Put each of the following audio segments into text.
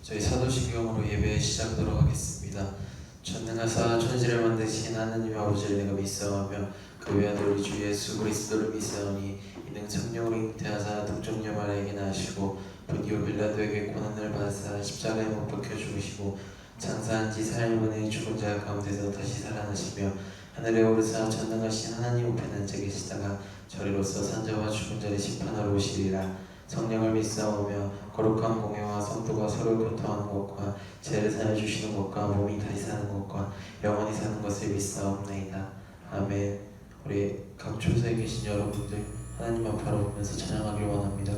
저희 사도신경으로 예배 시작하도록 하겠습니다. 전능하사 천지를 만드신 하나님 아버지를 내가 믿사오며 그 외아들 우리 주 예수 그리스도를 믿사오니 이는 성령으로 잉태하사 동정녀 마리아에게 나시고 본디오 빌라도에게 고난을 받으사 십자가에 못 박혀 죽으시고 장사한 지 사흘 만에 죽은 자 가운데서 다시 살아나시며 하늘에 오르사 전능하신 하나님 우편에 앉아 계시다가 저리로서 산자와 죽은 자를 심판하러 오시리라. 성령을 믿사오며 거룩한 공예와 성도가 서로 교통하는 것과 죄를 사해 주시는 것과 몸이 다시 사는 것과 영원히 사는 것을 믿사옵나이다. 아멘. 우리 각 초소에 계신 여러분들 하나님 앞 바라보면서 찬양하길 원합니다.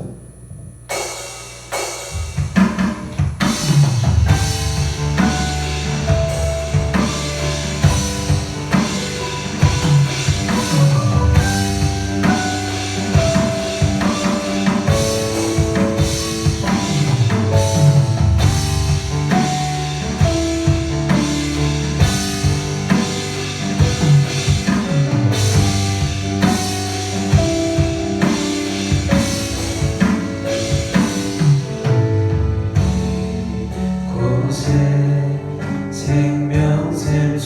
생명샘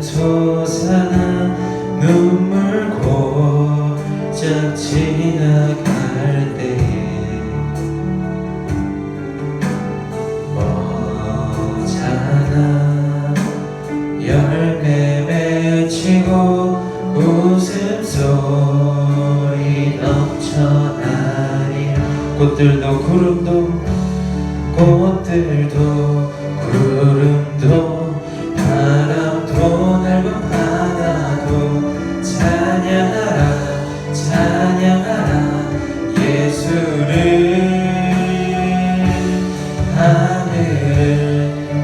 솟아나 눈물 고작 지나갈 때에 머잖아 열매 맺히고 웃음소리 넘쳐나리라. 꽃들도 구름도 바람도 넓은 바다도 찬양하라 찬양하라 예수를. 하늘을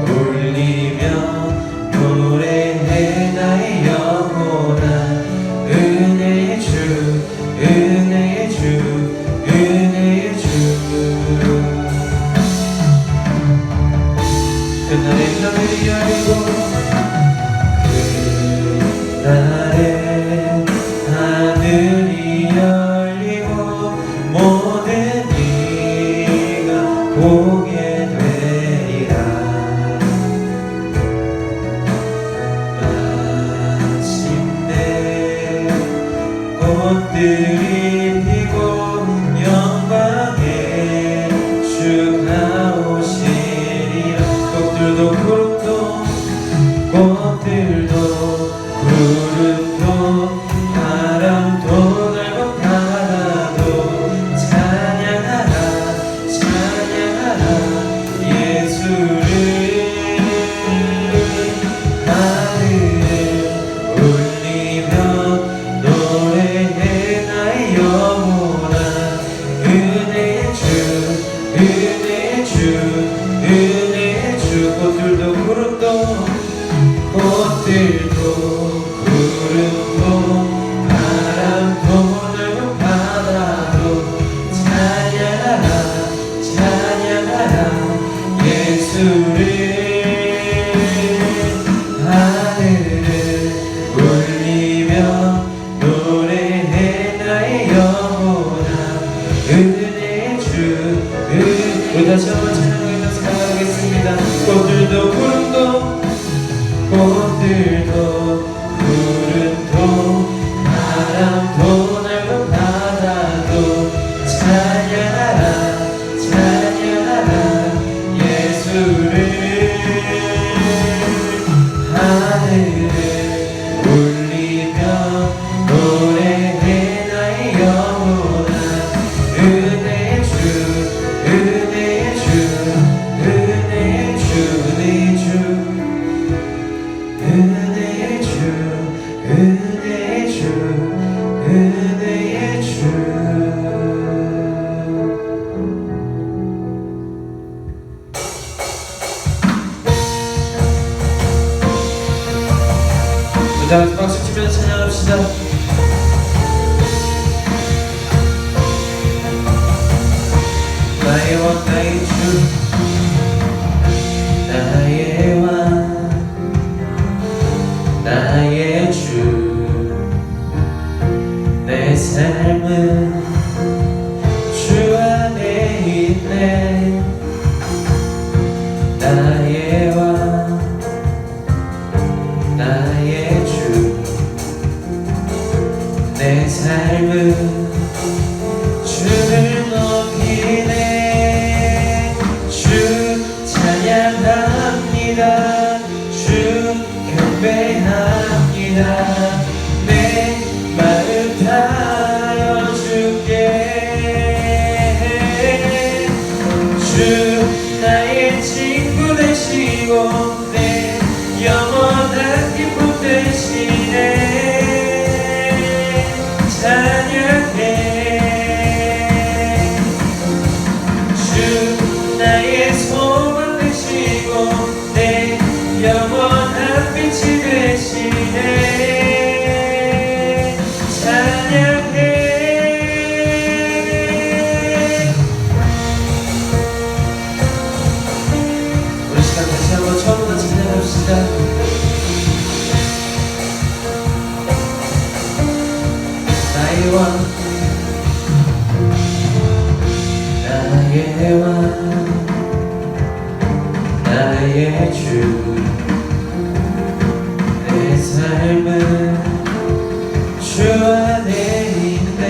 울리며 노래해 나의 영혼아 은혜의 주 은혜의 주 은혜의 주. 그날의 하늘이 열리고 그날의 하늘이 열리고 모든 이가 보게 되리라. 마침내 꽃들이 피고 영광의 주가 오시리라. 꽃들도 구름도 꽃들도 구름도 바람도 넓은 바다도 찬양하라 찬양하라 예수를. 하늘을 울리며 노래해 나의 영혼아 은혜의 주 은혜의 주 은혜의 주. 꽃들도 구름도 구름도 바람도 넓은 바다도 찬양하라 찬양하라 예수를. 하늘을 울리며 노래해 나의 영혼아 은혜의 주 우리 다시 한번 찬양하면서 나가겠습니다. 꽃들도 구름도 꽃들도 구름도 바람도 넓은 바다도 찬양하라 찬양하라 예수를. 하늘을 울리며 노래해 나의 영혼아 은혜의 주 은혜의 주 은혜의 주 은혜의 주 은혜의 주 은혜의 주 은혜의 주. 다 같이 박수 치면서 찬양합시다. 나의 왕 나의 주 나의 왕 나의 주 내 삶은 주 안에 있네. 나의 왕 나의 주 내 삶은 주를 높이네. 주 찬양합니다. 주 경배합니다. 내 마음 다하여 주께. 주 나의 친구 되시고 내 영원한 기쁨 되시네. 찬양해. 주 나의 소망 되시고 내 영원한 빛이 되시네. 찬양해. 우리 시간 다시 한번 처음부터 찬양합시다. 나의 왕 나의 왕 나의 주 내 삶은 주 안에 있네.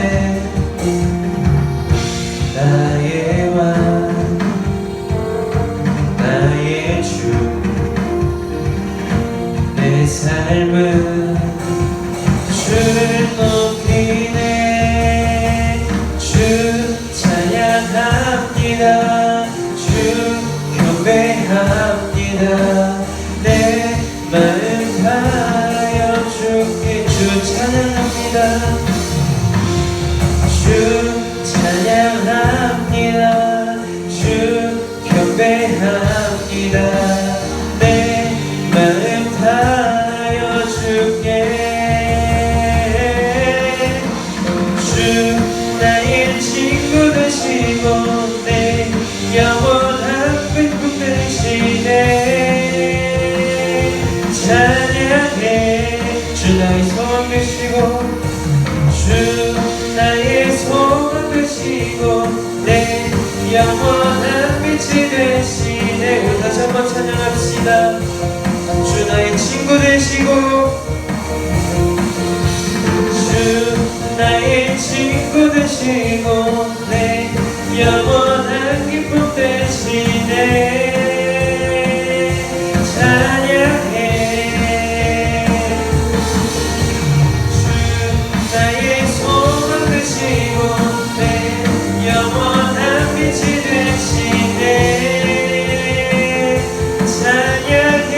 나의 왕 나의 주 내 삶은 주를 높이네. 주 찬양합니다. 주 경배합니다. 내 마음 다하여 주께. 주 찬양합니다. 주 찬양합니다. 주 경배합니다. 내 마음 다하여 주께. 주 나의 친구 되시고 내 영원한 기쁨 되시네. 찬양해. 주 나의 소망 되시고 주 나의 소망 되시고 내 영원한 빛이 되시네. 우리 다시 한번 찬양합시다. 주 나의 친구 되시고 주 나의 친구 되시고 내 영원한 기쁨 되시네. 찬양해. 주 나의 소망 되시고 내 영원한 빛이 되시네. 찬양해.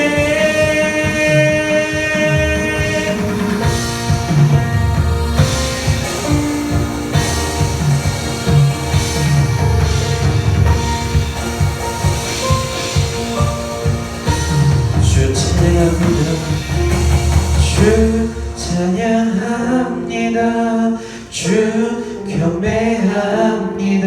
주 찬양합니다. 주 경배합니다.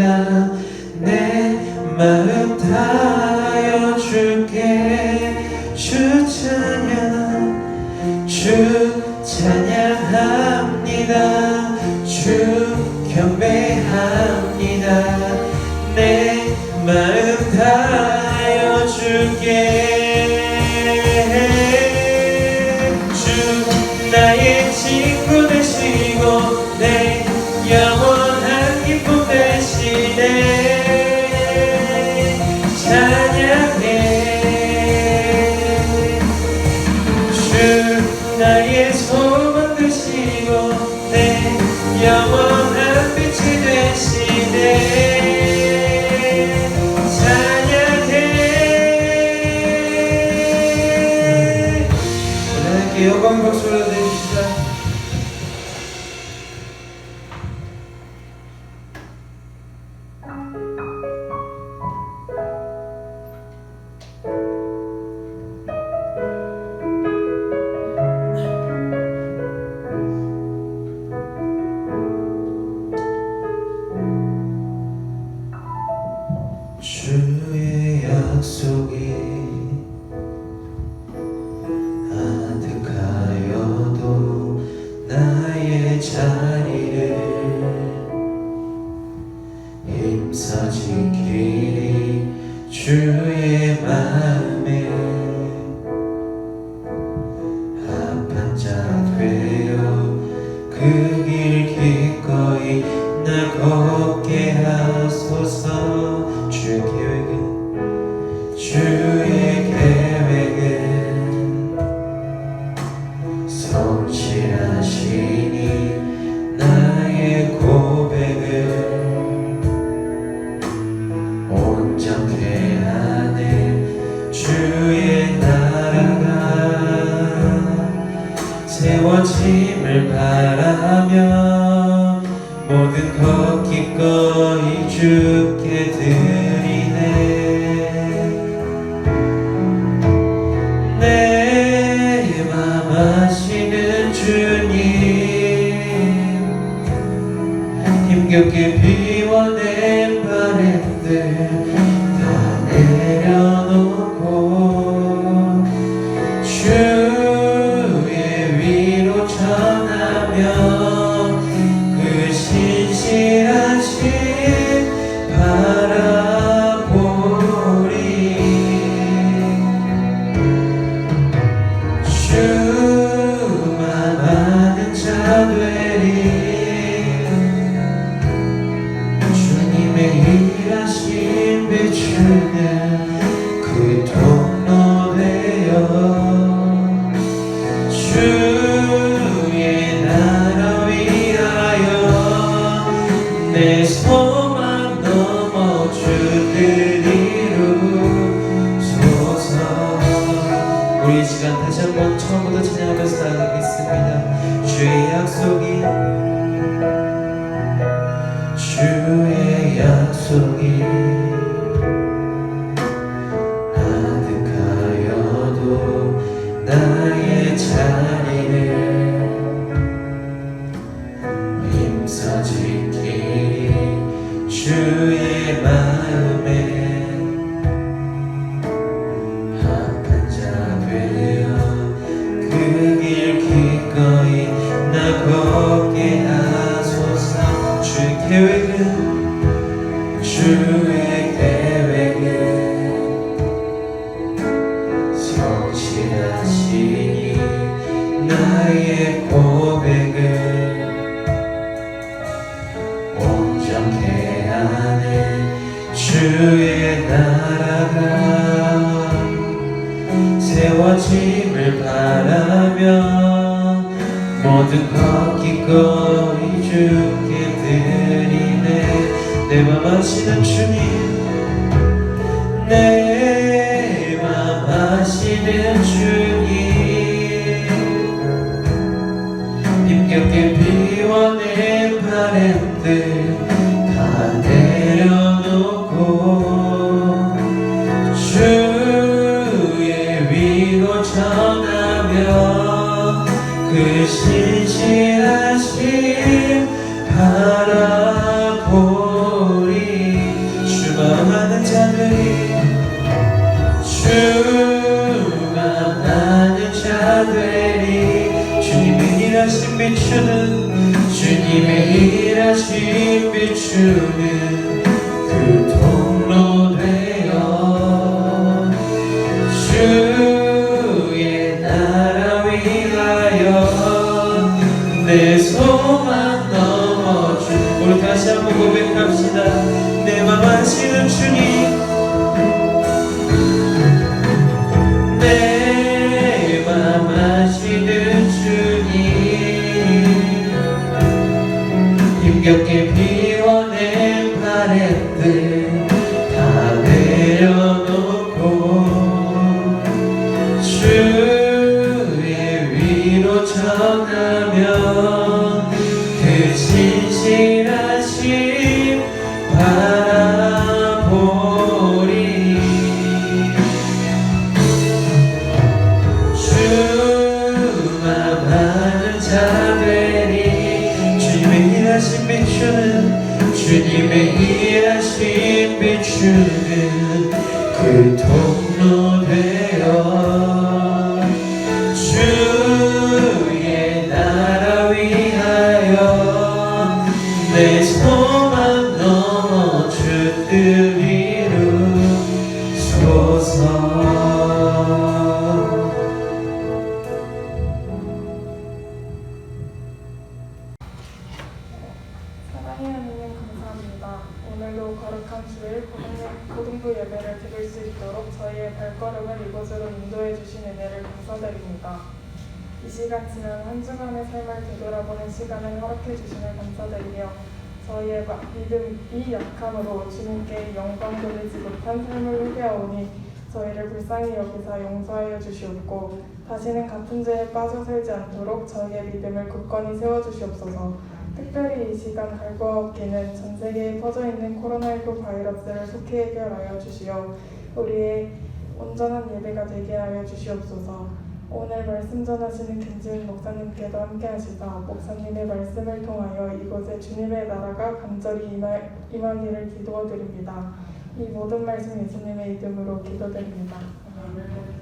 내 마음 다하여 주께. 주 찬양. 주 찬양합니다. 주 경배합니다. 내 마음 다하여 주께. 나의 친구 되시고 내 영원한 기쁨 되시네. 찬양해. 주 나의 소망 되시고 내 영원한 빛이 되시네. 찬양해. 주의 약속이 아득하여도 나의 자리를 힘써 지키리 주의 마음에 합한 자 되어 그 길 기꺼이 날 걷게 하소서. 주의 계획은 성실하시니 나의 고백을 온전케 하네. 주의 나라가 세워짐을 바라며 모든 것 기꺼이 주께 드리네. 내 맘 아시는 주님, 힘겹게 비워낸 바램들 다 내려놓고 주의 위로 전하며 그 신실하신 바라보리. 주만 아는 자 되리. 주님의 일하신 비추는 그 통로 되어 주의 나라 위하여 내 소망 넘어 주들 이루소서. 우리 이 시간 다시 한번 처음부터 찬양하면서 나가겠습니다. 주의 약속이 아득하여도 나의 자리를 힘써 지키리 주의 마음에 합한 자 되어 그 길 기꺼이 나 걷게 하소서. 주의 계획은 성실하시니 나의 고백을 온전케 하네. 주의 나라가 세워짐을 바라며 모든 것 기꺼이 주께 드리네. 내 맘 아시는 주님, 내 맘 아시는 주님, 힘겹게 비워낸 바램들 다 내려놓고 주의 위로 전하며 그 신실하신 바라보리. 주만 아는 자들이 주님의 일하신 비추는 그 통로 되어 주의 나라 위하여 내 소망 넘어 주. 우리 다시 한번 고백합시다. 내 맘 아시는 주님, 내 맘 아시는 주님, 힘겹게 비워낸 바램들 다 내려놓고 주의 위로 전하며 그 신실하신 바라보리. 주만 아는 자 되리. 주님의 일하신 비추는 뜻을 이루소서. 사랑의 하나님 감사합니다. 오늘도 거룩한 주일 고등부 예배를 드릴 수 있도록 저희의 발걸음을 이곳으로 인도해 주신 은혜를 감사드립니다. 이 시간 지난 한 주간의 삶을 되돌아보는 시간을 허락해 주심을 감사드리며 저희의 믿음이 약함으로 주님께 영광 돌리지 못한 삶을 회개하오니 저희를 불쌍히 여기사 용서하여 주시옵고 다시는 같은 죄에 빠져 살지 않도록 저희의 믿음을 굳건히 세워주시옵소서. 특별히 이 시간 갈구하옵기는 전 세계에 퍼져있는 코로나19 바이러스를 속히 해결하여 주시어 우리의 온전한 예배가 되게 하여 주시옵소서. 오늘 말씀 전하시는 김지은 목사님께도 함께 하시다 목사님의 말씀을 통하여 이곳에 주님의 나라가 간절히 임하기를 기도드립니다. 이 모든 말씀 예수님의 이름으로 기도드립니다. 아멘.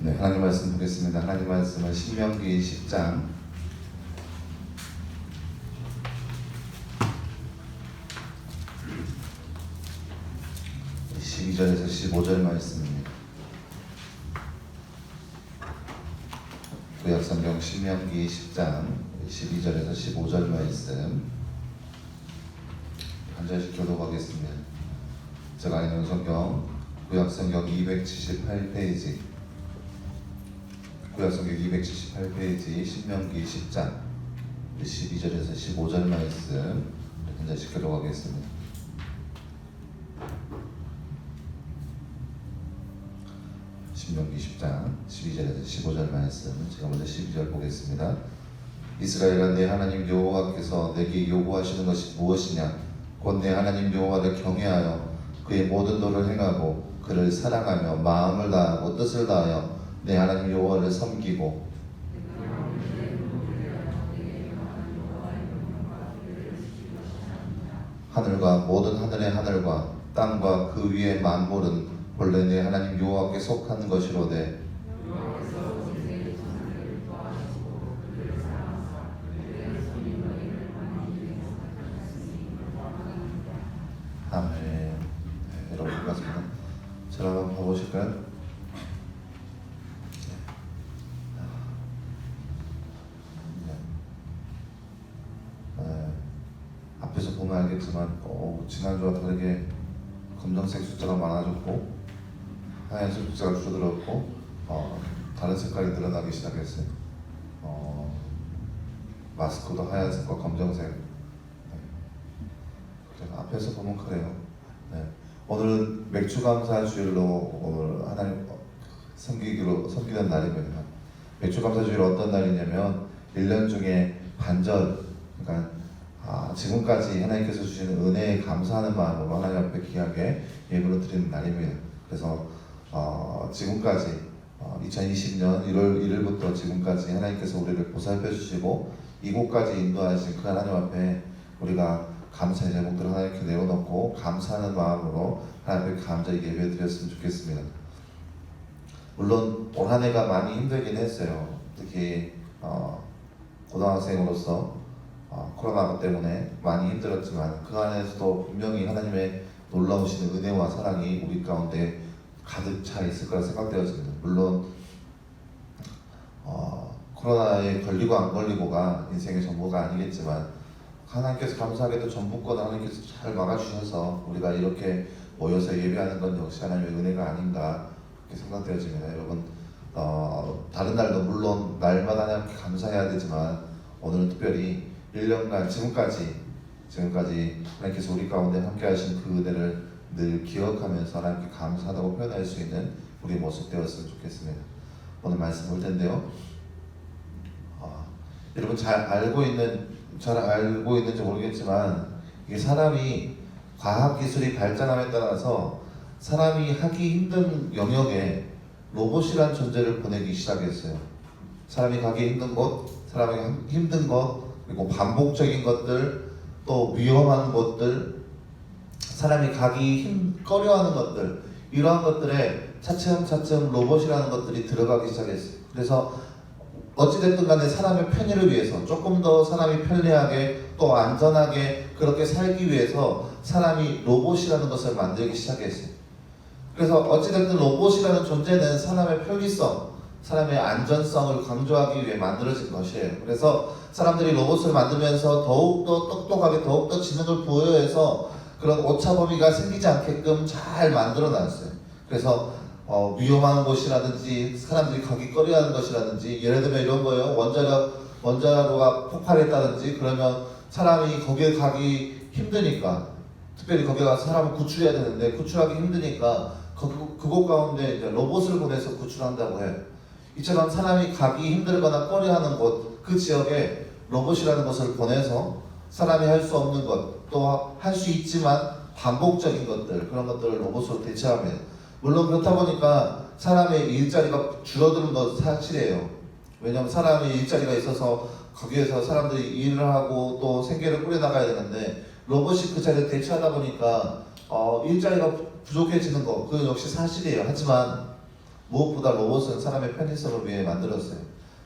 네, 하나님 말씀 보겠습니다. 하나님 말씀은 신명기 10장 12절에서 15절 말씀입니다. 구약성경 신명기 10장 12절에서 15절 말씀 한 절씩 교독하겠습니다. 제가 읽는 성경 구약성경 278페이지 구약성경 278페이지 신명기 10장 12절에서 15절 말씀 한 절씩 교독하겠습니다. 신명기 10장 12절에서 15절 말씀 제가 먼저 12절 보겠습니다. 이스라엘아 내 하나님 여호와께서 내게 요구하시는 것이 무엇이냐 곧 내 하나님 여호와를 경외하여 그의 모든 도를 행하고 그를 사랑하며 마음을 다하고 뜻을 다하여 내 하나님 여호와를 섬기고 하늘과 모든 하늘의 하늘과 땅과 그 위의 만물은 본래 내 하나님 여호와께 속한 것이로되 아멘. 네, 여러분 반갑습니다. 자, 한번 봐보실까요? 앞에서 보면 알겠지만 지난주와 다르게 검정색 숫자가 많아졌고 하얀색 숫자가 줄어들었고 다른 색깔이 늘어나기 시작했어요. 마스크도 하얀색과 검정색. 네. 앞에서 보면 그래요. 네. 오늘은 맥주감사 주일로 오늘 하나님 섬기는 날입니다. 맥주감사 주일 어떤 날이냐면 1년 중에 반절, 그러니까 지금까지 하나님께서 주시는 은혜에 감사하는 마음으로 하나님 앞에 귀하게 예물을 드리는 날입니다. 그래서 지금까지 2020년 1월 1일부터 지금까지 하나님께서 우리를 보살펴 주시고 이곳까지 인도하신 그 하나님 앞에 우리가 감사의 제목들을 하나님께 내어놓고 감사하는 마음으로 하나님 앞에 감사의 예배 드렸으면 좋겠습니다. 물론 올 한 해가 많이 힘들긴 했어요. 특히 고등학생으로서 코로나 때문에 많이 힘들었지만 그 안에서도 분명히 하나님의 놀라우신 은혜와 사랑이 우리 가운데 가득 차 있을 거라 생각되어집니다. 물론 코로나에 걸리고 안 걸리고가 인생의 전부가 아니겠지만 하나님께서 감사하게도 전부권을 하나님께서 잘 막아주셔서 우리가 이렇게 모여서 예배하는 건 역시 하나님의 은혜가 아닌가 그렇게 생각되어집니다. 여러분 다른 날도 물론 날마다 하나님께 감사해야 되지만 오늘은 특별히 1년간 지금까지 하나님께서 우리 가운데 함께 하신 그 은혜를 늘 기억하면서 하나님께 감사하다고 표현할 수 있는 우리 모습 되었으면 좋겠습니다. 오늘 말씀 볼 텐데요. 여러분 잘 알고 있는지 모르겠지만 이게 사람이 과학기술이 발전함에 따라서 사람이 하기 힘든 영역에 로봇이란 존재를 보내기 시작했어요. 사람이 가기 힘든 곳, 사람이 힘든 것, 그리고 반복적인 것들, 또 위험한 것들, 사람이 가기 꺼려하는 것들, 이러한 것들에 차츰차츰 로봇이라는 것들이 들어가기 시작했어요. 그래서 어찌됐든 간에 사람의 편의를 위해서 조금 더 사람이 편리하게 또 안전하게 그렇게 살기 위해서 사람이 로봇이라는 것을 만들기 시작했어요. 그래서 어찌됐든 로봇이라는 존재는 사람의 편리성, 사람의 안전성을 강조하기 위해 만들어진 것이에요. 그래서 사람들이 로봇을 만들면서 더욱더 똑똑하게 더욱더 지능을 부여해서 그런 오차 범위가 생기지 않게끔 잘 만들어 놨어요. 그래서 위험한 곳이라든지 사람들이 가기 꺼려하는 것이라든지, 예를 들면 이런 거예요. 원자로가 폭발했다든지 그러면 사람이 거기에 가기 힘드니까, 특별히 거기에 가서 사람을 구출해야 되는데 구출하기 힘드니까 그곳 가운데 이제 로봇을 보내서 구출한다고 해요. 이처럼 사람이 가기 힘들거나 꺼려하는 곳, 그 지역에 로봇이라는 것을 보내서 사람이 할 수 없는 것, 또 할 수 있지만 반복적인 것들, 그런 것들을 로봇으로 대체합니다. 물론 그렇다 보니까 사람의 일자리가 줄어드는 건 사실이에요. 왜냐하면 사람의 일자리가 있어서 거기에서 사람들이 일을 하고 또 생계를 꾸려나가야 되는데, 로봇이 그 자리를 대체하다 보니까 일자리가 부족해지는 거, 그건 역시 사실이에요. 하지만 무엇보다 로봇은 사람의 편의성을 위해 만들었어요.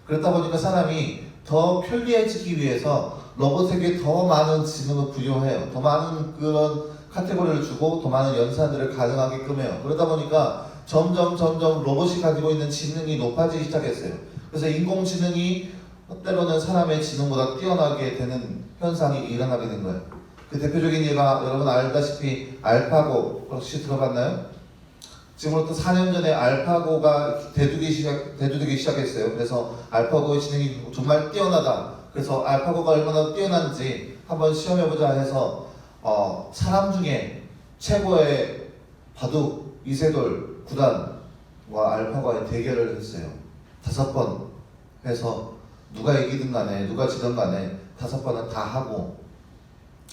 그렇다 보니까 사람이 더 편리해지기 위해서 로봇에게 더 많은 지능을 부여해요. 더 많은 그런 카테고리를 주고 더 많은 연산들을 가능하게끔 해요. 그러다 보니까 점점 로봇이 가지고 있는 지능이 높아지기 시작했어요. 그래서 인공지능이 때로는 사람의 지능보다 뛰어나게 되는 현상이 일어나게 된 거예요. 그 대표적인 예가 여러분 알다시피 알파고, 혹시 들어봤나요? 지금부터 4년 전에 알파고가 대두되기 시작했어요. 그래서 알파고의 지능이 정말 뛰어나다. 그래서 알파고가 얼마나 뛰어난지 한번 시험해보자 해서 사람 중에 최고의 바둑 이세돌 구단과 알파고의 대결을 했어요. 5번 해서 누가 이기든 간에 누가 지든 간에 5번은 다 하고,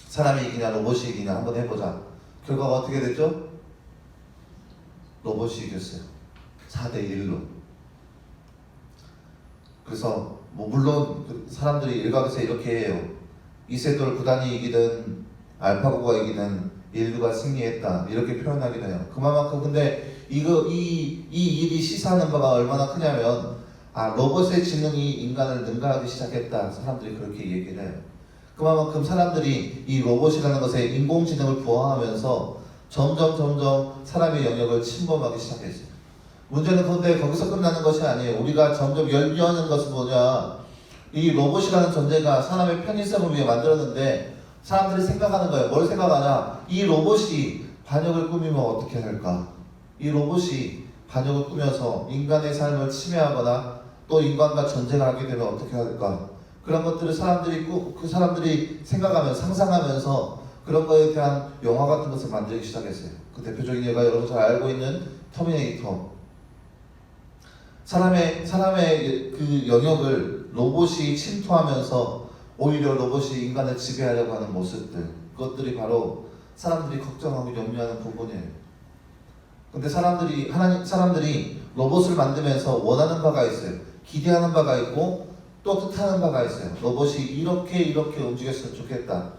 사람이 이기냐 로봇이 이기냐 한번 해보자. 결과가 어떻게 됐죠? 로봇이 이겼어요. 4대1로. 그래서 물론 사람들이 일각에서 이렇게 해요. 이세돌 구단이 이기든 알파고가 이기든 인류가 승리했다, 이렇게 표현하기도 해요. 그만큼 근데 이 일이 시사하는 바가 얼마나 크냐면, 로봇의 지능이 인간을 능가하기 시작했다, 사람들이 그렇게 얘기를 해요. 그만큼 사람들이 이 로봇이라는 것에 인공지능을 부화하면서 점점 사람의 영역을 침범하기 시작했어요. 문제는 그런데 거기서 끝나는 것이 아니에요. 우리가 점점 열려하는 것은 뭐냐, 이 로봇이라는 존재가 사람의 편의성을 위해 만들었는데 사람들이 생각하는 거예요. 뭘 생각하냐, 이 로봇이 반역을 꾸미면 어떻게 할까, 이 로봇이 반역을 꾸며서 인간의 삶을 침해하거나 또 인간과 전쟁을 하게 되면 어떻게 할까, 그런 것들을 사람들이 생각하면서 상상하면서 그런 거에 대한 영화 같은 것을 만들기 시작했어요. 그 대표적인 예가 여러분 잘 알고 있는 터미네이터. 사람의 그 영역을 로봇이 침투하면서 오히려 로봇이 인간을 지배하려고 하는 모습들, 그것들이 바로 사람들이 걱정하고 염려하는 부분이에요. 근데 사람들이 로봇을 만들면서 원하는 바가 있어요. 기대하는 바가 있고 또 뜻하는 바가 있어요. 로봇이 이렇게 움직였으면 좋겠다.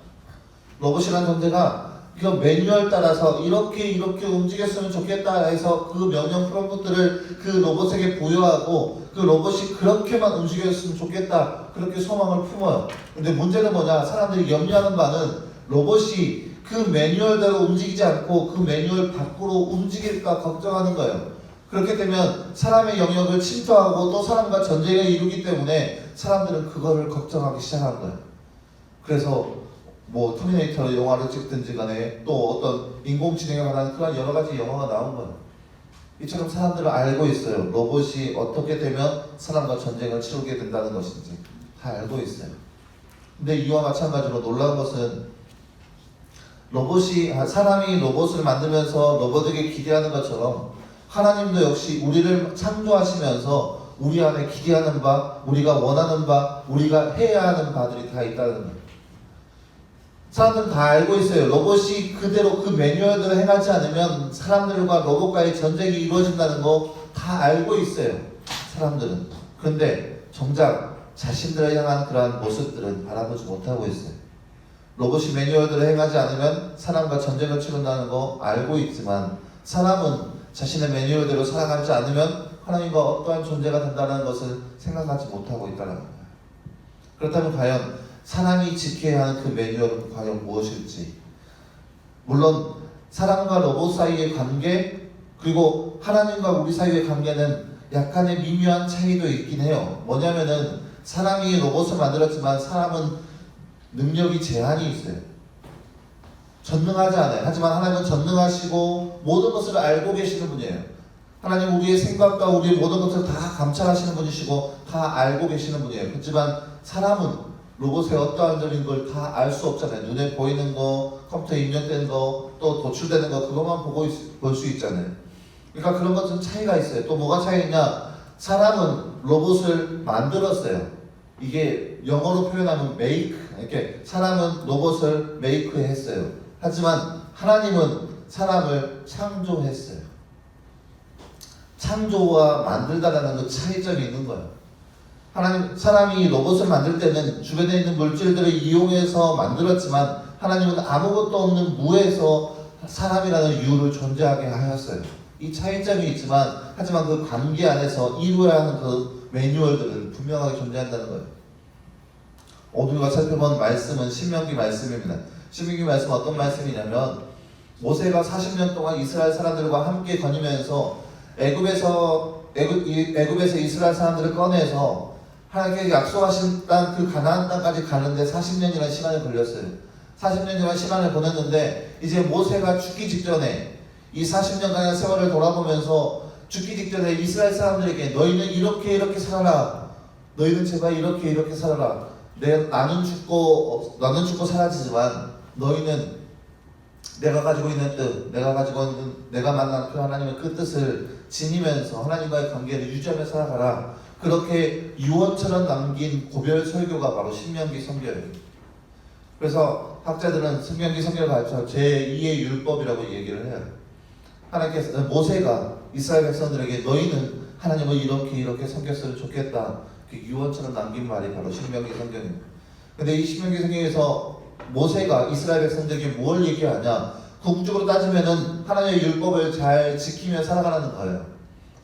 로봇이라는 존재가 그 매뉴얼 따라서 이렇게 움직였으면 좋겠다 해서 그 명령 프롬프트를 그 로봇에게 부여하고 그 로봇이 그렇게만 움직였으면 좋겠다, 그렇게 소망을 품어요. 근데 문제는 뭐냐, 사람들이 염려하는 바는 로봇이 그 매뉴얼대로 움직이지 않고 그 매뉴얼 밖으로 움직일까 걱정하는 거예요. 그렇게 되면 사람의 영역을 침투하고 또 사람과 전쟁을 이루기 때문에 사람들은 그거를 걱정하기 시작한 거예요. 그래서 뭐 터미네이터 영화를 찍든지 간에 또 어떤 인공지능에 관한 그런 여러 가지 영화가 나온 거예요. 이처럼 사람들은 알고 있어요. 로봇이 어떻게 되면 사람과 전쟁을 치르게 된다는 것인지 다 알고 있어요. 근데 이와 마찬가지로 놀라운 것은 사람이 로봇을 만들면서 로봇에게 기대하는 것처럼 하나님도 역시 우리를 창조하시면서 우리 안에 기대하는 바, 우리가 원하는 바, 우리가 해야 하는 바들이 다 있다는 거예요. 사람들은 다 알고 있어요. 로봇이 그대로 그 매뉴얼대로 행하지 않으면 사람들과 로봇과의 전쟁이 이루어진다는 거 다 알고 있어요. 사람들은. 그런데 정작 자신들을 향한 그러한 모습들은 바라보지 못하고 있어요. 로봇이 매뉴얼대로 행하지 않으면 사람과 전쟁을 치른다는 거 알고 있지만 사람은 자신의 매뉴얼대로 살아가지 않으면 하나님과 어떠한 존재가 된다는 것을 생각하지 못하고 있다는 거예요. 그렇다면 과연 사람이 지켜야 하는 그 매뉴얼은 과연 무엇일지, 물론 사람과 로봇 사이의 관계 그리고 하나님과 우리 사이의 관계는 약간의 미묘한 차이도 있긴 해요. 뭐냐면은 사람이 로봇을 만들었지만 사람은 능력이 제한이 있어요. 전능하지 않아요. 하지만 하나님은 전능하시고 모든 것을 알고 계시는 분이에요. 하나님 우리의 생각과 우리의 모든 것을 다 감찰하시는 분이시고 다 알고 계시는 분이에요. 그렇지만 사람은 로봇의 어떠한 점인 걸 다 알 수 없잖아요. 눈에 보이는 거, 컴퓨터에 입력되는 거, 또 도출되는 거 그것만 보고 볼 수 있잖아요. 그러니까 그런 것은 차이가 있어요. 또 뭐가 차이냐? 사람은 로봇을 만들었어요. 이게 영어로 표현하면 make, 이렇게 사람은 로봇을 make 했어요. 하지만 하나님은 사람을 창조했어요. 창조와 만들다라는 그 차이점이 있는 거예요. 사람이 로봇을 만들 때는 주변에 있는 물질들을 이용해서 만들었지만 하나님은 아무것도 없는 무에서 사람이라는 유를 존재하게 하였어요. 이 차이점이 있지만 하지만 그 관계 안에서 이루어야 하는 그 매뉴얼들은 분명하게 존재한다는 거예요. 오늘 우리가 살펴본 말씀은 신명기 말씀입니다. 신명기 말씀은 어떤 말씀이냐면 모세가 40년 동안 이스라엘 사람들과 함께 거니면서 애굽에서 이스라엘 사람들을 꺼내서 하나님께 약속하신 땅 그 가나안 땅까지 가는데 40년이라는 시간이 걸렸어요. 40년이라는 시간을 보냈는데 이제 모세가 죽기 직전에 이 40년간의 세월을 돌아보면서 죽기 직전에 이스라엘 사람들에게 너희는 이렇게 살아라. 너희는 제발 이렇게 살아라. 나는 죽고 사라지지만 너희는 내가 가지고 있는 뜻, 내가 만난 그 하나님의 그 뜻을 지니면서 하나님과의 관계를 유지하며 살아가라. 그렇게 유언처럼 남긴 고별 설교가 바로 신명기 성경이에요. 그래서 학자들은 신명기 성경을 가르쳐 제2의 율법이라고 얘기를 해요. 하나님께서 모세가 이스라엘 백성들에게 너희는 하나님을 이렇게 섬겼으면 좋겠다. 그 유언처럼 남긴 말이 바로 신명기 성경입니다. 근데 이 신명기 성경에서 모세가 이스라엘 백성들에게 뭘 얘기하냐? 궁극적으로 따지면은 하나님의 율법을 잘 지키며 살아가라는 거예요.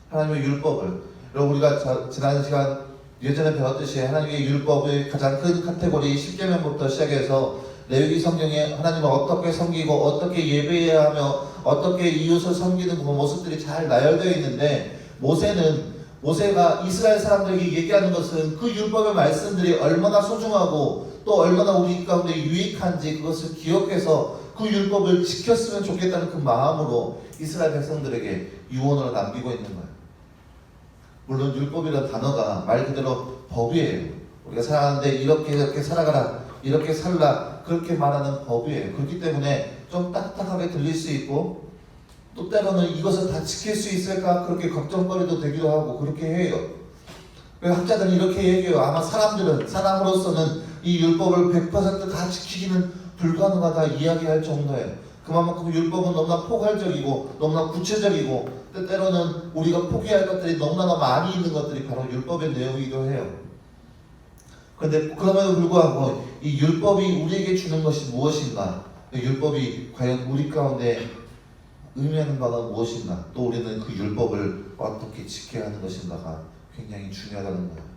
하나님의 율법을. 그리고 우리가 지난 시간 예전에 배웠듯이 하나님의 율법의 가장 큰 카테고리 10계명부터 시작해서 레위기 성경에 하나님을 어떻게 섬기고 어떻게 예배해야 하며 어떻게 이웃을 섬기는 그 모습들이 잘 나열되어 있는데 모세가 이스라엘 사람들에게 얘기하는 것은 그 율법의 말씀들이 얼마나 소중하고 또 얼마나 우리 가운데 유익한지 그것을 기억해서 그 율법을 지켰으면 좋겠다는 그 마음으로 이스라엘 백성들에게 유언을 남기고 있는 거예요. 물론 율법이라는 단어가 말 그대로 법이에요. 우리가 살아가는데 이렇게 살아가라, 이렇게 살라 그렇게 말하는 법이에요. 그렇기 때문에 좀 딱딱하게 들릴 수 있고 또 때로는 이것을 다 지킬 수 있을까 그렇게 걱정거리도 되기도 하고 그렇게 해요. 학자들은 이렇게 얘기해요. 아마 사람으로서는 이 율법을 100%다 지키기는 불가능하다 이야기할 정도예요. 그만큼 율법은 너무나 포괄적이고 너무나 구체적이고 때로는 우리가 포기할 것들이 너무나 많이 있는 것들이 바로 율법의 내용이기도 해요. 그런데 그럼에도 불구하고 이 율법이 우리에게 주는 것이 무엇인가? 율법이 과연 우리 가운데 의미하는 바가 무엇인가? 또 우리는 그 율법을 어떻게 지켜야 하는 것인가가 굉장히 중요하다는 거예요.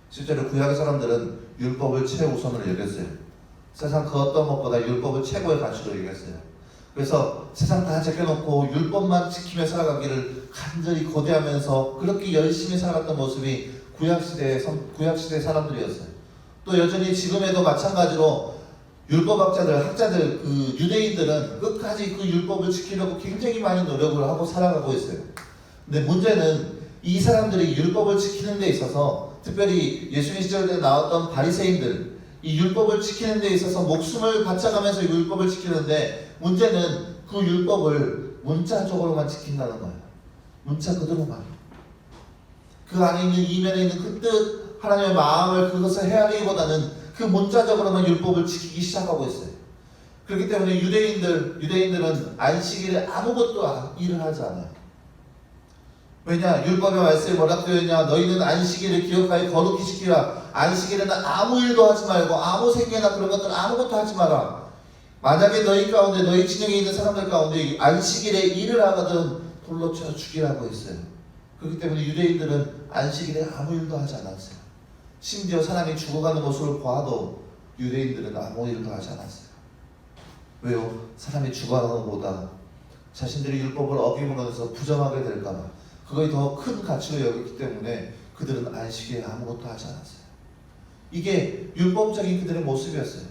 실제로 구약의 사람들은 율법을 최우선으로 여겼어요. 세상 그 어떤 것보다 율법을 최고의 가치로 여겼어요. 그래서 세상 다 제껴놓고 율법만 지키며 살아가기를 간절히 고대하면서 그렇게 열심히 살아갔던 모습이 구약시대의 사람들이었어요. 또 여전히 지금에도 마찬가지로 학자들, 그 유대인들은 끝까지 그 율법을 지키려고 굉장히 많이 노력을 하고 살아가고 있어요. 근데 문제는 이 사람들이 율법을 지키는 데 있어서 특별히 예수님 시절에 나왔던 바리새인들 이 율법을 지키는 데 있어서 목숨을 바쳐가면서 율법을 지키는데 문제는 그 율법을 문자적으로만 지킨다는 거예요. 문자 그대로만. 그 안에 있는 이면에 있는 그 뜻, 하나님의 마음을 그것을 헤아리기보다는 그 문자적으로만 율법을 지키기 시작하고 있어요. 그렇기 때문에 유대인들은 안식일에 아무것도 일을 하지 않아요. 왜냐? 율법의 말씀에 뭐라고 되었냐? 너희는 안식일을 기억하여 거룩히 지키라. 안식일에는 아무 일도 하지 말고 아무 생계나 그런 것들 아무것도 하지 마라. 만약에 너희 가운데 너희 진영에 있는 사람들 가운데 안식일에 일을 하거든 돌로 쳐 죽이라고 했어요. 그렇기 때문에 유대인들은 안식일에 아무 일도 하지 않았어요. 심지어 사람이 죽어가는 모습을 봐도 유대인들은 아무 일도 하지 않았어요. 왜요? 사람이 죽어가는 것보다 자신들이 율법을 어기므로써 부정하게 될까봐 그것이 더 큰 가치로 여겼기 때문에 그들은 안식일에 아무것도 하지 않았어요. 이게 율법적인 그들의 모습이었어요.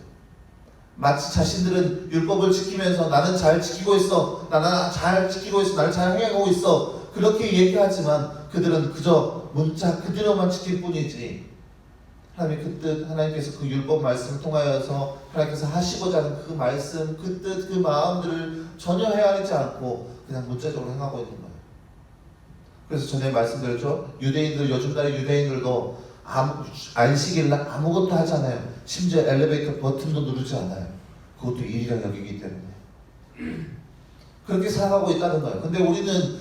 마치 자신들은 율법을 지키면서 나는 잘 지키고 있어, 나는 잘 지키고 있어, 나를 잘 행하고 있어 그렇게 얘기하지만 그들은 그저 문자 그대로만 지킬 뿐이지 하나님의 그 뜻, 하나님께서 그 율법 말씀을 통하여서 하나님께서 하시고자 하는 그 말씀, 그 뜻, 그 마음들을 전혀 헤아리지 않고 그냥 문자적으로 행하고 있는 거예요. 그래서 전에 말씀드렸죠. 유대인들, 요즘 날의 유대인들도 안식일날 아무것도 하지 않아요. 심지어 엘리베이터 버튼도 누르지 않아요. 그것도 일이라 여기기 때문에 그렇게 살아가고 있다는 거예요. 근데 우리는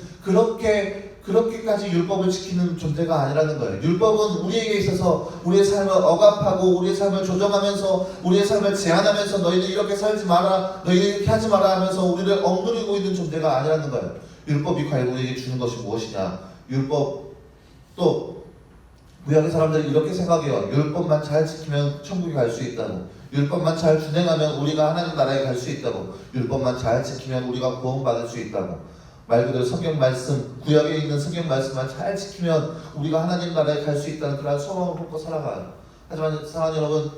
그렇게까지 율법을 지키는 존재가 아니라는 거예요. 율법은 우리에게 있어서 우리의 삶을 억압하고 우리의 삶을 조정하면서 우리의 삶을 제한하면서 너희는 이렇게 살지 마라, 너희는 이렇게 하지 마라 하면서 우리를 억누르고 있는 존재가 아니라는 거예요. 율법이 과연 우리에게 주는 것이 무엇이냐? 율법 또 구약의 사람들이 이렇게 생각해요. 율법만 잘 지키면 천국에 갈 수 있다고. 율법만 잘 준행하면 우리가 하나님 나라에 갈 수 있다고. 율법만 잘 지키면 우리가 구원받을 수 있다고. 말 그대로 성경 말씀, 구약에 있는 성경 말씀만 잘 지키면 우리가 하나님 나라에 갈 수 있다는 그런 소망을 품고 살아가요. 하지만 사랑하는 여러분,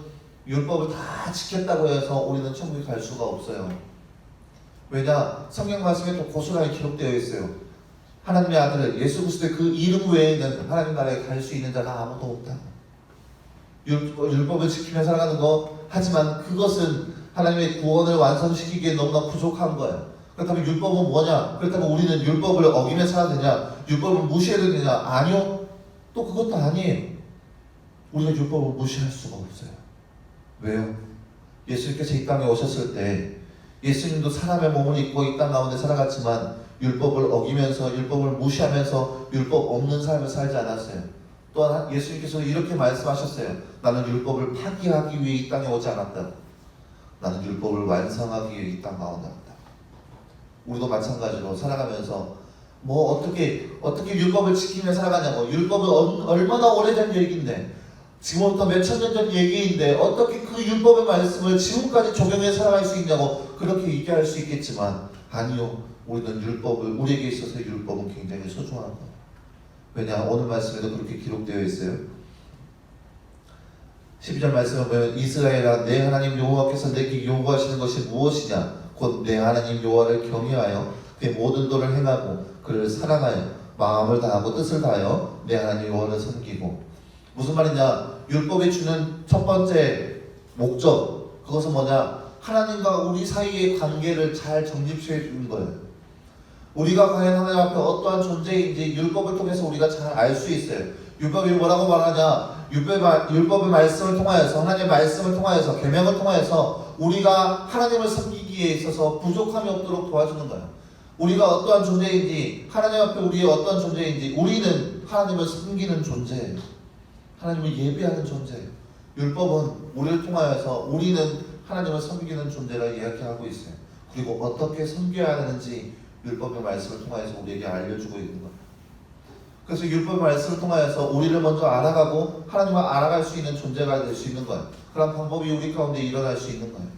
율법을 다 지켰다고 해서 우리는 천국에 갈 수가 없어요. 왜냐? 성경 말씀에 또 고스란히 기록되어 있어요. 하나님의 아들 예수 그리스도의 그 이름 외에는 하나님 나라에 갈 수 있는 자가 아무도 없다. 율법을 지키며 살아가는 거, 하지만 그것은 하나님의 구원을 완성시키기에 너무나 부족한 거예요. 그렇다면 율법은 뭐냐? 그렇다면 우리는 율법을 어기며 살아야 되냐? 율법을 무시해야 되냐? 아니요. 또 그것도 아니에요. 우리가 율법을 무시할 수가 없어요. 왜요? 예수님께서 이 땅에 오셨을 때 예수님도 사람의 몸을 입고 이 땅 가운데 살아갔지만 율법을 어기면서 율법을 무시하면서 율법 없는 삶을 살지 않았어요. 또한 예수님께서 이렇게 말씀하셨어요. 나는 율법을 파기하기 위해 이 땅에 오지 않았다. 나는 율법을 완성하기 위해 이 땅 가운데 왔다. 우리도 마찬가지로 살아가면서 뭐 어떻게 율법을 지키며 살아가냐고. 율법은 얼마나 오래전 얘기인데, 지금부터 몇천 년 전 얘기인데 어떻게 그 율법의 말씀을 지금까지 적용해 살아갈 수 있냐고 그렇게 얘기할 수 있겠지만 아니요. 우리는 율법을, 우리에게 있어서 율법은 굉장히 소중한 거예요. 왜냐? 오늘 말씀에도 그렇게 기록되어 있어요. 12절 말씀을 보면 이스라엘아 내 하나님 여호와께서 내게 요구하시는 것이 무엇이냐? 곧 내 하나님 여호와를 경외하여 그의 모든 도를 행하고 그를 사랑하여 마음을 다하고 뜻을 다하여 내 하나님 여호와를 섬기고. 무슨 말이냐? 율법이 주는 첫 번째 목적, 그것은 뭐냐? 하나님과 우리 사이의 관계를 잘 정립시켜 주는 거예요. 우리가 과연 하나님 앞에 어떠한 존재인지 율법을 통해서 우리가 잘 알 수 있어요. 율법이 뭐라고 말하냐? 율법의 말씀을 통하여서, 하나님의 말씀을 통하여서, 계명을 통하여서 우리가 하나님을 섬기기에 있어서 부족함이 없도록 도와주는 거예요. 우리가 어떠한 존재인지, 하나님 앞에 우리의 어떠한 존재인지, 우리는 하나님을 섬기는 존재예요. 하나님을 예배하는 존재예요. 율법은 우리를 통하여서 우리는 하나님을 섬기는 존재라 이야기하고 있어요. 그리고 어떻게 섬겨야 하는지 율법의 말씀을 통하여서 우리에게 알려주고 있는 거예요. 그래서 율법의 말씀을 통하여서 우리를 먼저 알아가고 하나님을 알아갈 수 있는 존재가 될 수 있는 거예요. 그런 방법이 우리 가운데 일어날 수 있는 거예요.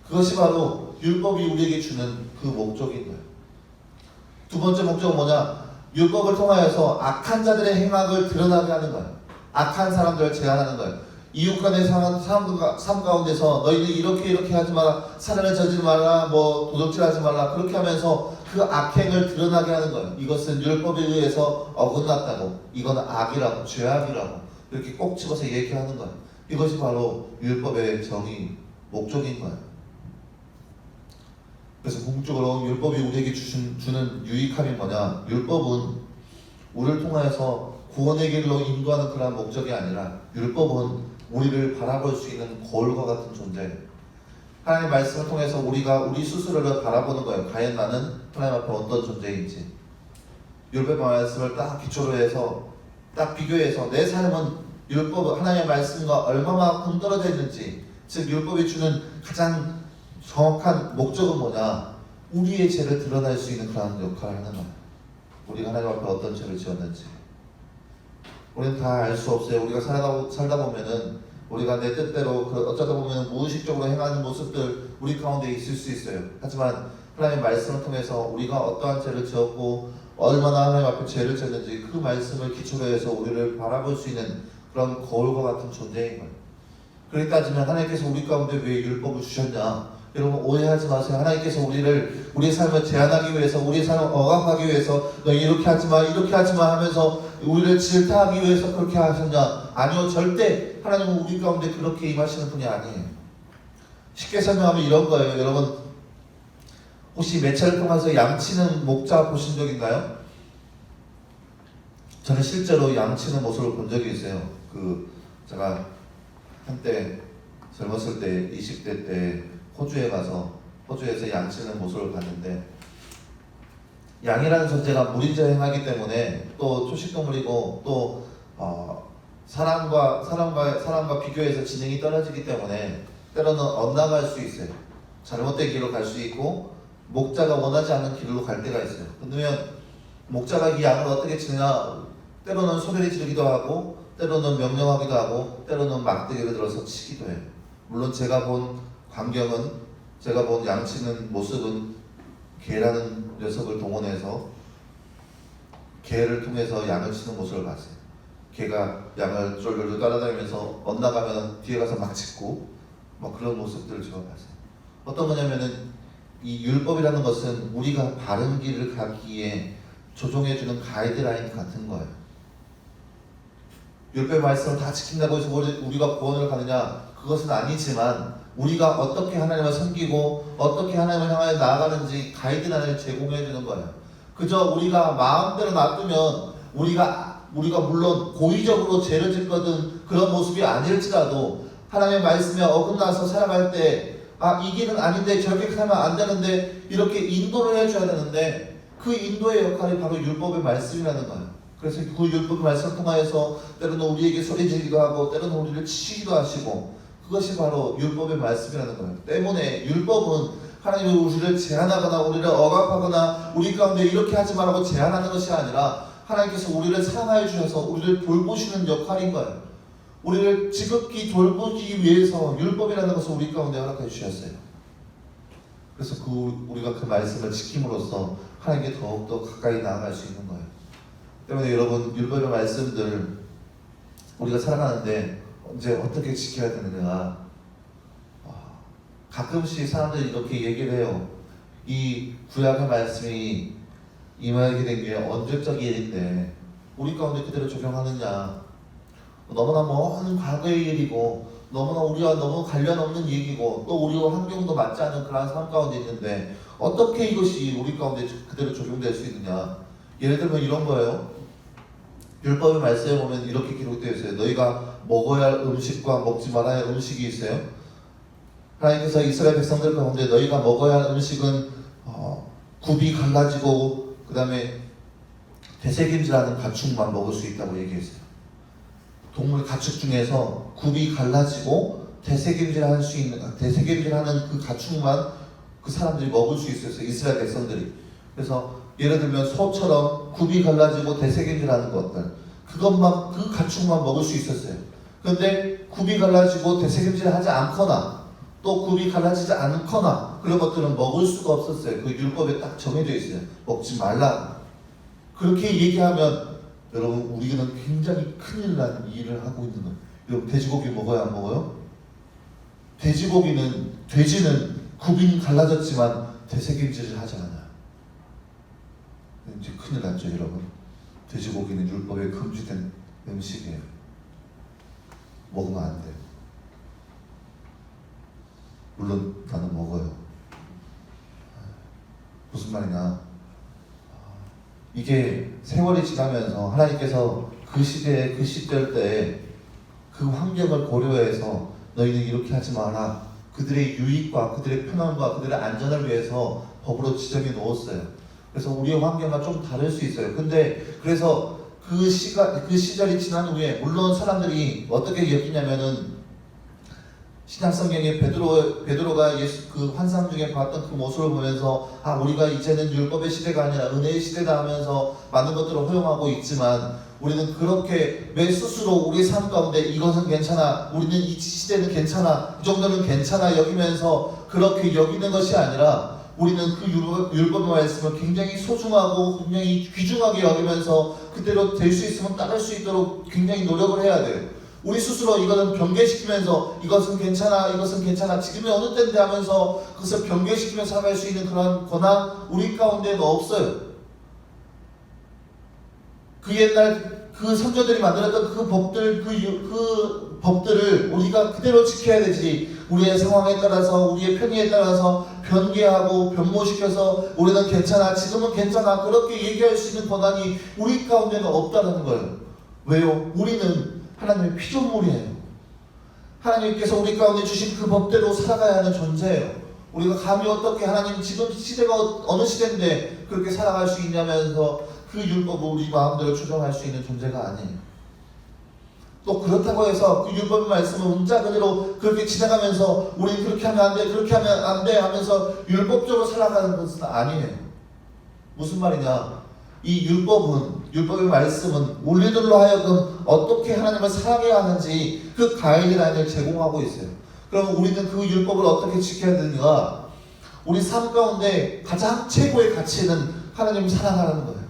그것이 바로 율법이 우리에게 주는 그 목적인 거예요. 두 번째 목적은 뭐냐? 율법을 통하여서 악한 자들의 행악을 드러나게 하는 거예요. 악한 사람들을 제한하는 거예요. 이웃 간의 삶 가운데서 너희는 이렇게 하지 마라, 살인을 저지르지 마라, 뭐 도둑질하지 말라, 그렇게 하면서 그 악행을 드러나게 하는 거예요. 이것은 율법에 의해서 어긋났다고, 이건 악이라고, 죄악이라고 이렇게 꼭 집어서 얘기하는 거예요. 이것이 바로 율법의 정의, 목적인 거예요. 그래서 궁극적으로 율법이 우리에게 주는 유익함이 뭐냐? 율법은 우리를 통하여서 구원의 길로 인도하는 그런 목적이 아니라 율법은 우리를 바라볼 수 있는 거울과 같은 존재예요. 하나님의 말씀을 통해서 우리가 우리 스스로를 바라보는 거예요. 과연 나는 하나님 앞에 어떤 존재인지. 율법의 말씀을 딱 기초로 해서 딱 비교해서 내 삶은 율법 하나님의 말씀과 얼마만큼 떨어져 있는지, 즉 율법이 주는 가장 정확한 목적은 뭐냐? 우리의 죄를 드러낼 수 있는 그런 역할을 하는 거야. 우리가 하나님 앞에 어떤 죄를 지었는지 우리는 다 알 수 없어요. 우리가 살다 보면은 우리가 내 뜻대로 어쩌다 보면 무의식적으로 행하는 모습들 우리 가운데 있을 수 있어요. 하지만 하나님의 말씀을 통해서 우리가 어떠한 죄를 지었고 얼마나 하나님 앞에 죄를 지었는지 그 말씀을 기초로 해서 우리를 바라볼 수 있는 그런 거울과 같은 존재인 거예요. 그렇게 따지면 하나님께서 우리 가운데 왜 율법을 주셨냐? 여러분 오해하지 마세요. 하나님께서 우리의 삶을 제한하기 위해서, 우리의 삶을 억압하기 위해서 너 이렇게 하지마 이렇게 하지마 하면서 우리를 질타하기 위해서 그렇게 하셨냐? 아니요, 절대 하나님은 우리 가운데 그렇게 임하시는 분이 아니에요. 쉽게 설명하면 이런 거예요. 여러분 혹시 매체를 통해서 양치는 목자 보신 적 있나요? 저는 실제로 양치는 모습을 본 적이 있어요. 제가 한때 젊었을 때 20대 때 호주에서 양치는 모습을 봤는데, 양이라는 존재가 무리자 행하기 때문에 또 초식동물이고 또 사람과 비교해서 지능이 떨어지기 때문에 때로는 엇나갈 수 있어요. 잘못된 길로 갈 수 있고 목자가 원하지 않는 길로 갈 때가 있어요. 그러면 목자가 이 양을 어떻게 치느냐? 때로는 소리를 지르기도 하고 때로는 명령하기도 하고 때로는 막대기를 들어서 치기도 해요. 물론 제가 본 양치는 모습은 개라는 녀석을 동원해서 개를 통해서 양을 치는 모습을 봤어요. 개가 양을 쫄쫄쫄 따라다니면서 엇나가면 뒤에 가서 막 짖고 그런 모습들을 제가 봤어요. 어떤 거냐면은 이 율법이라는 것은 우리가 바른 길을 가기에 조종해주는 가이드라인 같은 거예요. 율법의 말씀을 다 지킨다고 해서 우리가 구원을 가느냐? 그것은 아니지만 우리가 어떻게 하나님을 섬기고 어떻게 하나님을 향하여 나아가는지 가이드라인을 제공해 주는 거예요. 그저 우리가 마음대로 놔두면 우리가 물론 고의적으로 죄를 짓거든 그런 모습이 아닐지라도 하나님의 말씀에 어긋나서 살아갈 때 이 길은 아닌데 저렇게 하면 안 되는데 이렇게 인도를 해줘야 되는데 그 인도의 역할이 바로 율법의 말씀이라는 거예요. 그래서 그 율법의 말씀을 통하여서 때로는 우리에게 소리 지르기도 하고 때로는 우리를 치시기도 하시고, 그것이 바로 율법의 말씀이라는 거예요. 때문에 율법은 하나님이 우리를 제한하거나 우리를 억압하거나 우리 가운데 이렇게 하지 말라고 제한하는 것이 아니라 하나님께서 우리를 사랑하여 주셔서 우리를 돌보시는 역할인 거예요. 우리를 지극히 돌보기 위해서 율법이라는 것을 우리 가운데 허락해 주셨어요. 그래서 우리가 그 말씀을 지킴으로써 하나님께 더욱더 가까이 나아갈 수 있는 거예요. 때문에 여러분 율법의 말씀들 우리가 살아가는데 언제 어떻게 지켜야 되느냐? 가끔씩 사람들이 이렇게 얘기를 해요. 이 구약의 말씀이 임하게 된 게 언제적 일인데 우리 가운데 그대로 적용하느냐? 너무나 먼 과거의 일이고 너무나 우리와 너무 관련 없는 얘기고 또 우리와 환경도 맞지 않는 그런 삶 가운데 있는데 어떻게 이것이 우리 가운데 그대로 적용될 수 있느냐? 예를 들면 이런 거예요. 율법의 말씀에 보면 이렇게 기록되어 있어요. 너희가 먹어야 할 음식과 먹지 말아야 할 음식이 있어요. 하나님께서 이스라엘 백성들 가운데 너희가 먹어야 할 음식은 굽이 갈라지고 그 다음에 되새김질하는 가축만 먹을 수 있다고 얘기했어요. 동물 가축 중에서 굽이 갈라지고 되새김질하는 그 가축만 그 사람들이 먹을 수 있었어요. 이스라엘 백성들이. 그래서 예를 들면 소처럼 굽이 갈라지고 되새김질하는 것들, 그 가축만 먹을 수 있었어요. 그런데 굽이 갈라지고 되새김질하지 않거나 또 굽이 갈라지지 않거나 그런 것들은 먹을 수가 없었어요. 그 율법에 딱 정해져 있어요. 먹지 말라. 그렇게 얘기하면 여러분 우리는 굉장히 큰일 난 일을 하고 있는 거예요. 여러분 돼지고기 먹어야 안 먹어요? 돼지는 굽이 갈라졌지만 되새김질을 하지 않아요. 이제 큰일 났죠, 여러분. 돼지고기는 율법에 금지된 음식이에요. 먹으면 안 돼요. 물론 나는 먹어요. 무슨 말이냐? 이게 세월이 지나면서 하나님께서 그 시대에 그 시절 때에 그 환경을 고려해서 너희는 이렇게 하지 마라. 그들의 유익과 그들의 편안과 그들의 안전을 위해서 법으로 지정해 놓았어요. 그래서 우리의 환경과 좀 다를 수 있어요. 근데 그래서 그 시절이 지난 후에 물론 사람들이 어떻게 여기냐면은 신약성경에 베드로가 예수 그 환상 중에 봤던 그 모습을 보면서 우리가 이제는 율법의 시대가 아니라 은혜의 시대다 하면서 많은 것들을 허용하고 있지만 우리는 그렇게 매 스스로 우리의 삶 가운데 이것은 괜찮아, 우리는 이 시대는 괜찮아, 이 정도는 괜찮아 여기면서 그렇게 여기는 것이 아니라 우리는 그 율법의 말씀을 굉장히 소중하고 굉장히 귀중하게 여기면서 그대로 될 수 있으면 따를 수 있도록 굉장히 노력을 해야 돼요. 우리 스스로 이거는 변개시키면서 이것은 괜찮아 지금이 어느 때인데 하면서 그것을 변개시키면서 살아갈 수 있는 그런 권한 우리 가운데는 없어요. 그 옛날 그 선조들이 만들었던 그 법들 그 법들을 우리가 그대로 지켜야 되지, 우리의 상황에 따라서 우리의 편의에 따라서 변개하고 변모시켜서 우리는 괜찮아 지금은 괜찮아 그렇게 얘기할 수 있는 권한이 우리 가운데는 없다는 거예요. 왜요? 우리는 하나님의 피조물이에요. 하나님께서 우리 가운데 주신 그 법대로 살아가야 하는 존재예요. 우리가 감히 어떻게 하나님 지금 시대가 어느 시대인데 그렇게 살아갈 수 있냐면서 그 율법을 우리 마음대로 조정할 수 있는 존재가 아니에요. 또 그렇다고 해서 그 율법의 말씀을 문자 그대로 그렇게 지나가면서 우리 그렇게 하면 안 돼, 그렇게 하면 안 돼 하면서 율법적으로 살아가는 것은 아니에요. 무슨 말이냐? 이 율법의 말씀은 우리들로 하여금 어떻게 하나님을 사랑해야 하는지 그 가이드라인을 제공하고 있어요. 그럼 우리는 그 율법을 어떻게 지켜야 되는가? 우리 삶 가운데 가장 최고의 가치는 하나님을 사랑하는 거예요.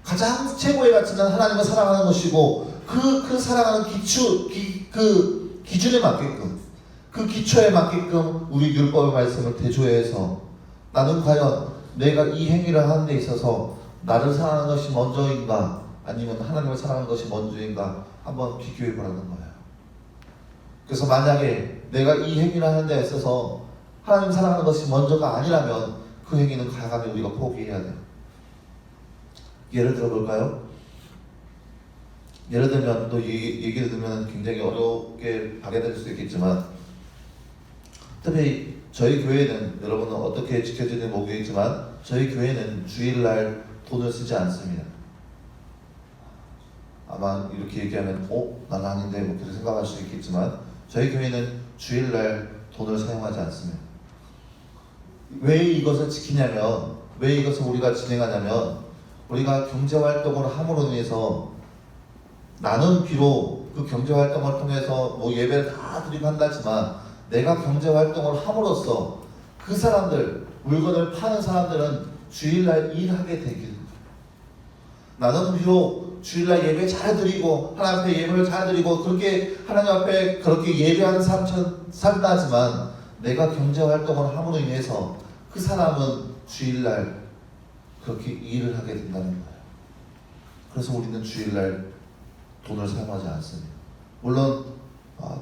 가장 최고의 가치는 하나님을 사랑하는 것이고 그 사랑하는 기준에 맞게끔 그 기초에 맞게끔 우리 율법의 말씀을 대조해서 나는 과연 내가 이 행위를 하는 데 있어서 나를 사랑하는 것이 먼저인가 아니면 하나님을 사랑하는 것이 먼저인가 한번 비교해 보라는 거예요. 그래서 만약에 내가 이 행위를 하는 데 있어서 하나님 사랑하는 것이 먼저가 아니라면 그 행위는 가감히 우리가 포기해야 돼요. 예를 들어 볼까요? 예를 들면 또 얘기를 들으면 굉장히 어렵게 받아들일 수 있겠지만 특히 저희 교회는 여러분은 어떻게 지켜지는지 모르겠지만 저희 교회는 주일날 돈을 쓰지 않습니다. 아마 이렇게 얘기하면 난 아닌데 뭐 그렇게 생각할 수 있겠지만 저희 교회는 주일날 돈을 사용하지 않습니다. 왜 이것을 지키냐면 왜 이것을 우리가 진행하냐면 우리가 경제활동을 함으로 인해서 나는 비록 그 경제활동을 통해서 뭐 예배를 다 드리고 한다지만 내가 경제활동을 함으로써 그 사람들 물건을 파는 사람들은 주일날 일하게 되길 나는 비록 주일날 예배 잘 드리고 하나님 앞에 예배를 잘 드리고 그렇게 하나님 앞에 그렇게 예배하는 사람처럼 산다지만 내가 경제활동을 함으로 인해서 그 사람은 주일날 그렇게 일을 하게 된다는 거예요. 그래서 우리는 주일날 돈을 사용하지 않습니다. 물론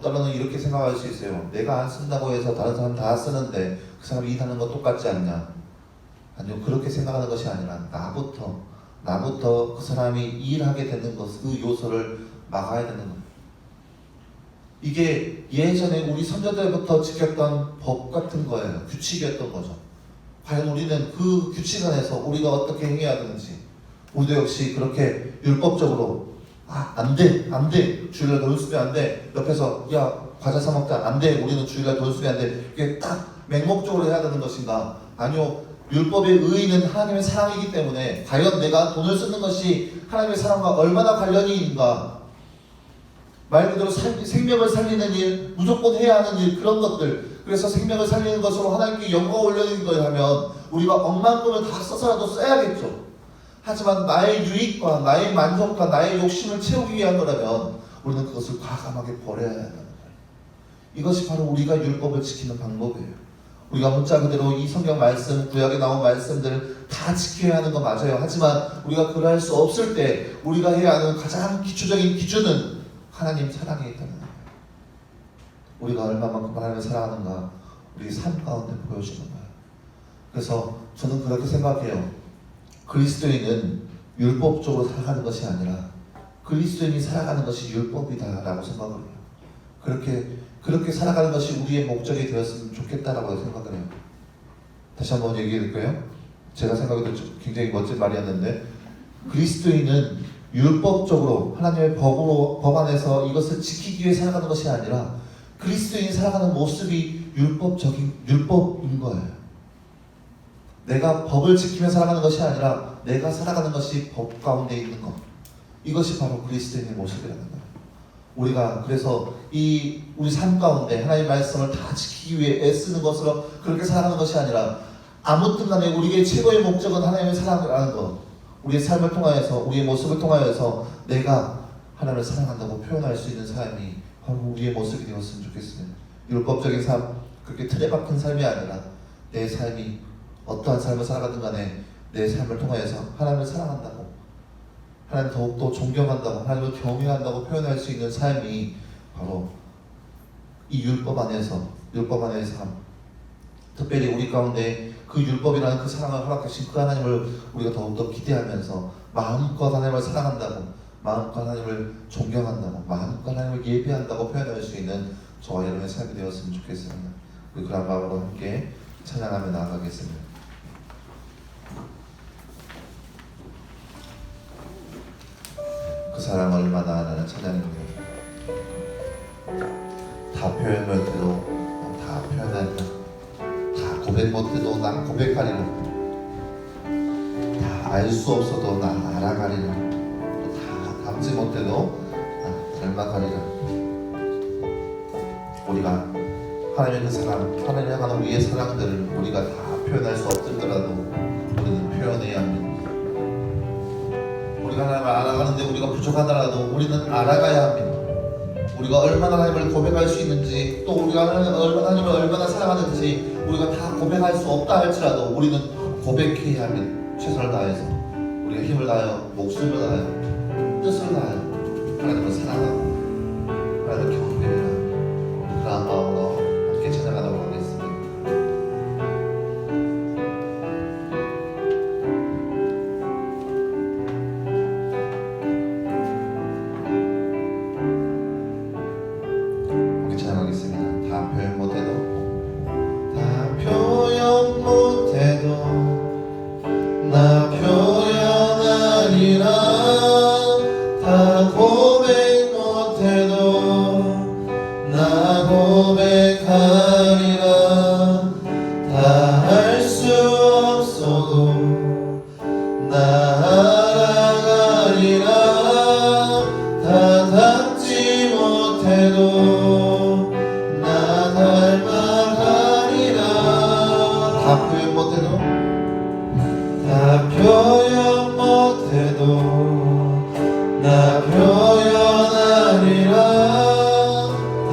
때로는 이렇게 생각할 수 있어요. 내가 안 쓴다고 해서 다른 사람 다 쓰는데 그 사람이 일하는 거 똑같지 않냐? 아니요, 그렇게 생각하는 것이 아니라 나부터 그 사람이 일하게 되는 것, 그 요소를 막아야 되는 거예요. 이게 예전에 우리 선조들부터 지켰던 법 같은 거예요. 규칙이었던 거죠. 과연 우리는 그 규칙 안에서 우리가 어떻게 행해야 되는지 우리도 역시 그렇게 율법적으로 안 돼 주일날 돈 쓰면 안 돼 옆에서 야 과자 사 먹자 안 돼 우리는 주일날 돈 쓰면 안 돼 이게 딱 맹목적으로 해야 되는 것인가? 아니요, 율법의 의의는 하나님의 사랑이기 때문에 과연 내가 돈을 쓰는 것이 하나님의 사랑과 얼마나 관련이 있는가? 말 그대로 생명을 살리는 일, 무조건 해야 하는 일, 그런 것들. 그래서 생명을 살리는 것으로 하나님께 영광을 올려드리는 걸 하면 우리가 억만금을 다 써서라도 써야겠죠. 하지만 나의 유익과 나의 만족과 나의 욕심을 채우기 위한 거라면 우리는 그것을 과감하게 버려야 한다는 거예요. 이것이 바로 우리가 율법을 지키는 방법이에요. 우리가 문자 그대로 이 성경 말씀, 구약에 나온 말씀들 다 지켜야 하는 거 맞아요. 하지만 우리가 그럴 수 없을 때 우리가 해야 하는 가장 기초적인 기준은 하나님 사랑에 있다는 거예요. 우리가 얼마만큼 하나님을 사랑하는가 우리 삶 가운데 보여주는 거예요. 그래서 저는 그렇게 생각해요. 그리스도인은 율법적으로 살아가는 것이 아니라 그리스도인이 살아가는 것이 율법이다라고 생각을 해요. 그렇게 살아가는 것이 우리의 목적이 되었으면 좋겠다라고 생각을 해요. 다시 한번 얘기해 드릴까요? 제가 생각해도 굉장히 멋진 말이었는데, 그리스도인은 율법적으로 하나님의 법 안에서 이것을 지키기 위해 살아가는 것이 아니라 그리스도인이 살아가는 모습이 율법인 거예요. 내가 법을 지키며 살아가는 것이 아니라 내가 살아가는 것이 법 가운데 있는 것, 이것이 바로 그리스도인의 모습이라는 거예요. 우리가 그래서 우리 삶 가운데 하나님의 말씀을 다 지키기 위해 애쓰는 것으로 그렇게 살아가는 것이 아니라, 아무튼 간에 우리의 최고의 목적은 하나님의 사랑이라는 것, 우리의 삶을 통하여서, 우리의 모습을 통하여서 내가 하나님을 사랑한다고 표현할 수 있는 삶이 바로 우리의 모습이 되었으면 좋겠습니다. 율법적인 삶, 그렇게 틀에 박힌 삶이 아니라 내 삶이 어떠한 삶을 살아가든 간에 내 삶을 통하여서 하나님을 사랑한다고, 하나님을 더욱더 존경한다고, 하나님을 경외한다고 표현할 수 있는 삶이 바로 이 율법 안에의 삶, 특별히 우리 가운데 그 율법이라는 그 사랑을 허락하신 그 하나님을 우리가 더욱더 기대하면서 마음껏 하나님을 사랑한다고, 마음껏 하나님을 존경한다고, 마음껏 하나님을 예배한다고 표현할 수 있는 저와 여러분의 삶이 되었으면 좋겠습니다. 우리 그런 마음으로 함께 찬양하며 나아가겠습니다. 그 사랑 얼마나 하는 찬양입니다. 다 표현 못해도 다 표현한다. 다 고백 못해도 난 고백하리라. 다 알 수 없어도 나 알아가리라. 다 담지 못해도 나 닮아가리라. 우리가 하나님의 그 사랑, 하나님을 향하는 우리의 사랑들을 우리가 다 표현할 수 없을더라도 우리는 표현해야 합니다. 우리가 하나님을 알아가는데 우리가 부족하더라도 우리는 알아가야 합니다. 우리가 얼마나 하나님을 고백할 수 있는지, 또 우리가 하나님을 얼마나 사랑하는지 우리가 다 고백할 수 없다 할지라도 우리는 고백해야 합니다. 최선을 다해서 우리가 힘을 다하여, 목숨을 다하여, 뜻을 다하여 하나님을 사랑하고 하나님을 경배하는 그런 마음으로 함께 찬양하도록 하겠습니다. 함께 찬양하겠습니다. 다 표현 못해도, 다 표현 못해도 나 표현하리라. 다 고백 못해도 나 고백하리라. 다 할 수 없어도 나 알아가리라. 다 닮지 못해도 나 닮아가리라. 다 표현 못해도, 다 표현 못해도 나 표현하리라.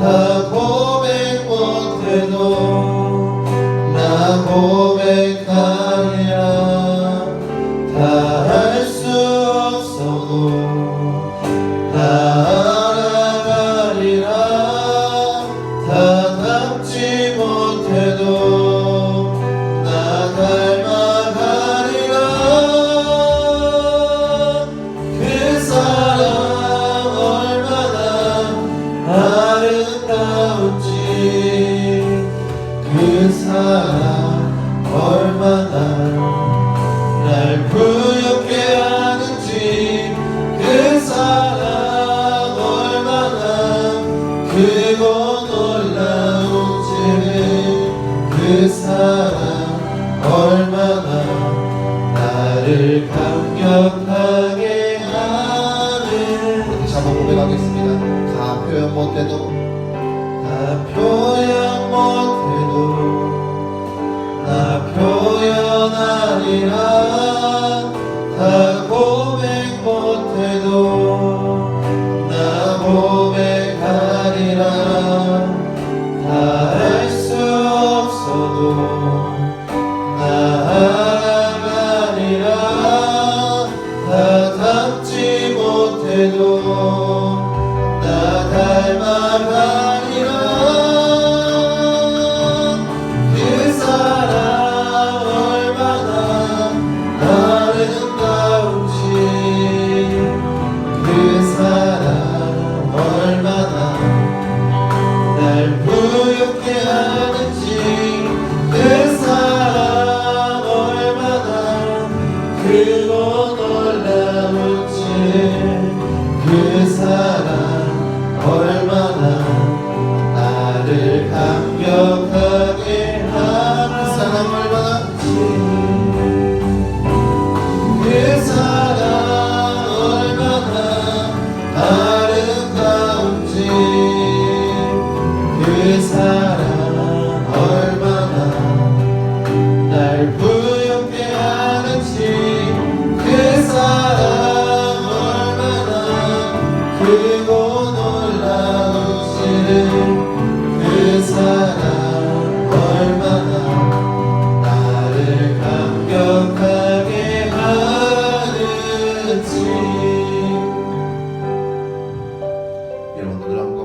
다 고백 못해도 나 고백하리라. 다 할 수 없어도 나 알아가리라. 다 닮지 못해도 나 닮아가리라. 그 사랑 얼마나 아름다운지, 그 사랑 얼마나 날 부엽게 하는지, 그 사랑 얼마나 크고 놀라운지, 그 사랑 얼마나 나를 감격하게 하는. 다시 한번 고백하겠습니다. 다 표현 못해도, 다 표현 못해도 나 표현하리라. 다 고백 못해도 나 고백하리라. 다 할 수 없어도 나 알아가리라. 감격하게 하는 그 사랑 얼마나 그 사랑 얼마나 아름다운지 그 사랑 얼마나 날 부엽게 하는지 그 사랑 얼마나 크고 놀라운지를 그 사랑 얼마나 나를 감격하게 하는지. 여러분들 한번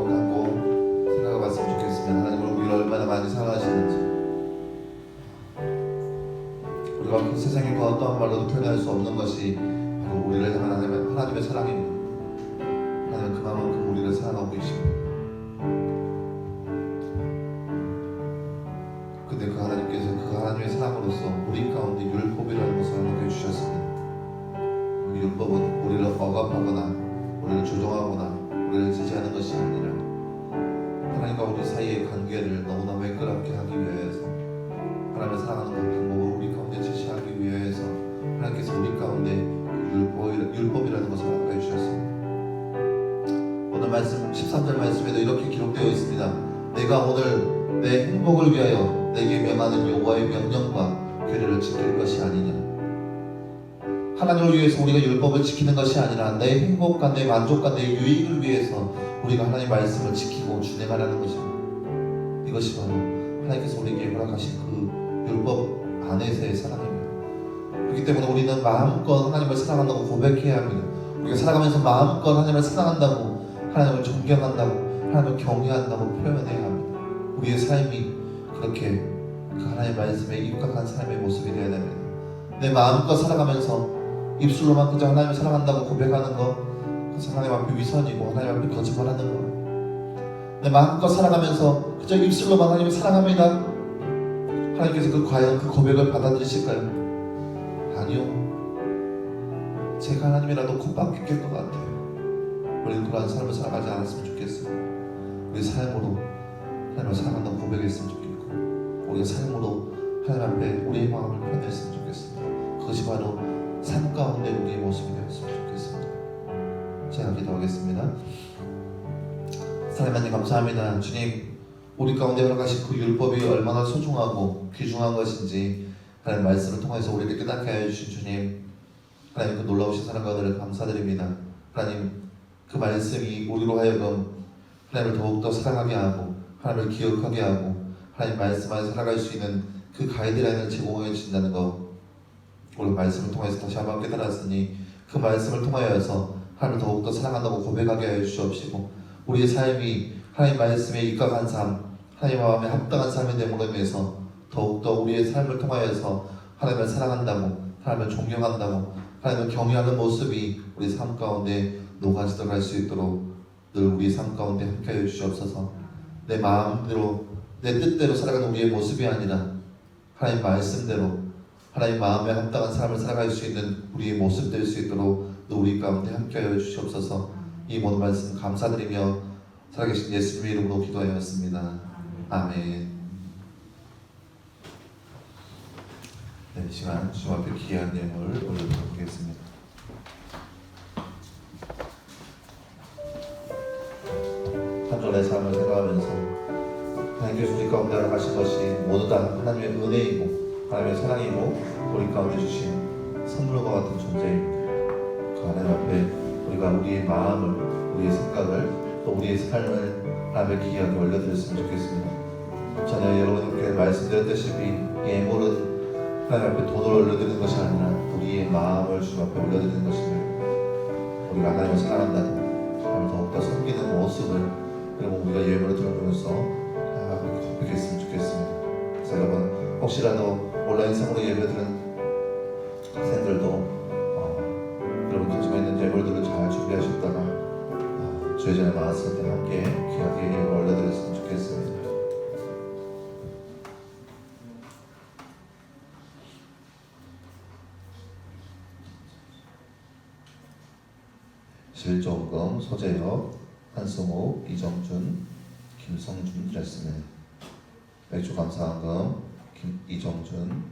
생각해봤으면 좋겠습니다. 하나님은 우리를 얼마나 많이 사랑하시는지. 우리가 그 세상에 그 어떠한 말로도 표현할 수 없는 것이 바로 우리를 향한 하나님의 사랑입니다. 하나님은 그만큼 우리를 사랑하고 계십니다. 근데 그 하나님께서 그 하나님의 사랑으로서 우리 가운데 율법이라는 것을 허락해 주셨습니다. 그 율법은 우리를 억압하거나 우리를 조종하거나 우리를 지지하는 것이 아니라 하나님과 우리 사이의 관계를 너무나 매끄럽게 하기 위해서 하나님을 사랑하는 그 방법을 우리 가운데 제시하기 위해서 하나님께서 우리 가운데 율법이라는 것을 허락해 주셨습니다. 오늘 말씀 13절 말씀에도 이렇게 기록되어 있습니다. 내가 오늘 내 행복을 위하여 내게 명하는 여호와의 명령과 규례를 지킬 것이 아니냐. 하나님을 위해서 우리가 율법을 지키는 것이 아니라 내 행복과 내 만족과 내 유익을 위해서 우리가 하나님의 말씀을 지키고 준행하라는 것입니다. 이것이 바로 하나님께서 우리에게 허락하신 그 율법 안에서의 사랑입니다. 그렇기 때문에 우리는 마음껏 하나님을 사랑한다고 고백해야 합니다. 우리가 살아가면서 마음껏 하나님을 사랑한다고, 하나님을 존경한다고, 하나님을 경외한다고 표현해야 합니다. 우리의 삶이 그렇게 그 하나님의 말씀에 입각한 삶의 모습이 되어야 됩니다. 내 마음껏 살아가면서 입술로만 그저 하나님을 사랑한다고 고백하는 것, 그것은 하나님 앞에 위선이고 하나님 앞에 거짓말하는 것. 내 마음껏 살아가면서 그저 입술로만 하나님을 사랑합니다. 하나님께서 과연 그 고백을 받아들이실까요? 아니요. 제가 하나님이라도 콧방귀 낄 것 같아요. 우리는 그러한 삶을 살아가지 않았으면 좋겠어요. 우리 삶으로 하나님을 사랑한다고 고백했으면 좋겠고, 우리가 삶으로 하나님 앞에 우리의 마음을 표현했으면 좋겠습니다. 그것이 바로 삶 가운데 우리의 모습이 되었으면 좋겠습니다. 제가 기도하겠습니다. 하나님 감사합니다. 주님, 우리 가운데 허락하신 그 율법이 얼마나 소중하고 귀중한 것인지 하나님 말씀을 통해서 우리를 깨닫게 하여 주신 주님, 하나님 그 놀라우신 사랑과 은혜를 감사드립니다. 하나님 그 말씀이 우리로 하여금 하나님을 더욱더 사랑하게 하고 하나님을 기억하게 하고 하나님 말씀 안에 살아갈 수 있는 그 가이드라인을 제공해 주신다는 것, 오늘 말씀을 통해서 다시 한번 깨달았으니 그 말씀을 통하여서 하나님을 더욱더 사랑한다고 고백하게 하여 주시옵시고, 우리의 삶이 하나님 말씀에 입각한 삶, 하나님 마음에 합당한 삶이 됨으로 인해서 더욱더 우리의 삶을 통하여서 하나님을 사랑한다고, 하나님을 존경한다고, 하나님을 경외하는 모습이 우리 삶 가운데 녹아지도록 할 수 있도록 늘 우리 삶 가운데 함께하여 주시옵소서. 내 마음대로 내 뜻대로 살아가는 우리의 모습이 아니라 하나님 말씀대로 하나님 마음에 합당한 삶을 살아갈 수 있는 우리의 모습 될 수 있도록 늘 우리 가운데 함께하여 주시옵소서. 이 모든 말씀 감사드리며 살아계신 예수님의 이름으로 기도하였습니다. 아멘. 네, 이 시간 주님 앞에 귀한 예물을 올려드리도록 하겠습니다. 한 주간의 삶을 생각하면서 하나님께서 우리 가운데 허락하신 것이 모두 다 하나님의 은혜이고 하나님의 사랑이고 우리 가운데 주신 선물과 같은 존재입니다. 그 하나님 앞에 우리가 우리의 마음을, 우리의 생각을, 또 우리의 삶을 하나님의 귀하게 올려드렸으면 좋겠습니다. 전에 여러분께 말씀드렸다시피 예물은 하나님 앞에 돈을 올려드리는 것이 아니라 우리의 마음을 주님 앞에 올려드리는 것입니다. 우리가 하나님을 사랑한다고, 하나님을 더욱더 섬기는 모습을 그리고 우리가 예물을 들어보면서 고백했으면 좋겠습니다. 그래서 여러분 혹시라도 온라인상으로 예배드리는 학생들도 여러분 가지고 있는 예물들을 잘 준비하셨다가 주의 전에 나왔을 때 함께 귀하게 예물을 올려드렸으면 좋겠습니다. 실종금, 소재혁, 한승호, 이정준, 김성준 드렸습니다. 맥주 감사원금 이정준,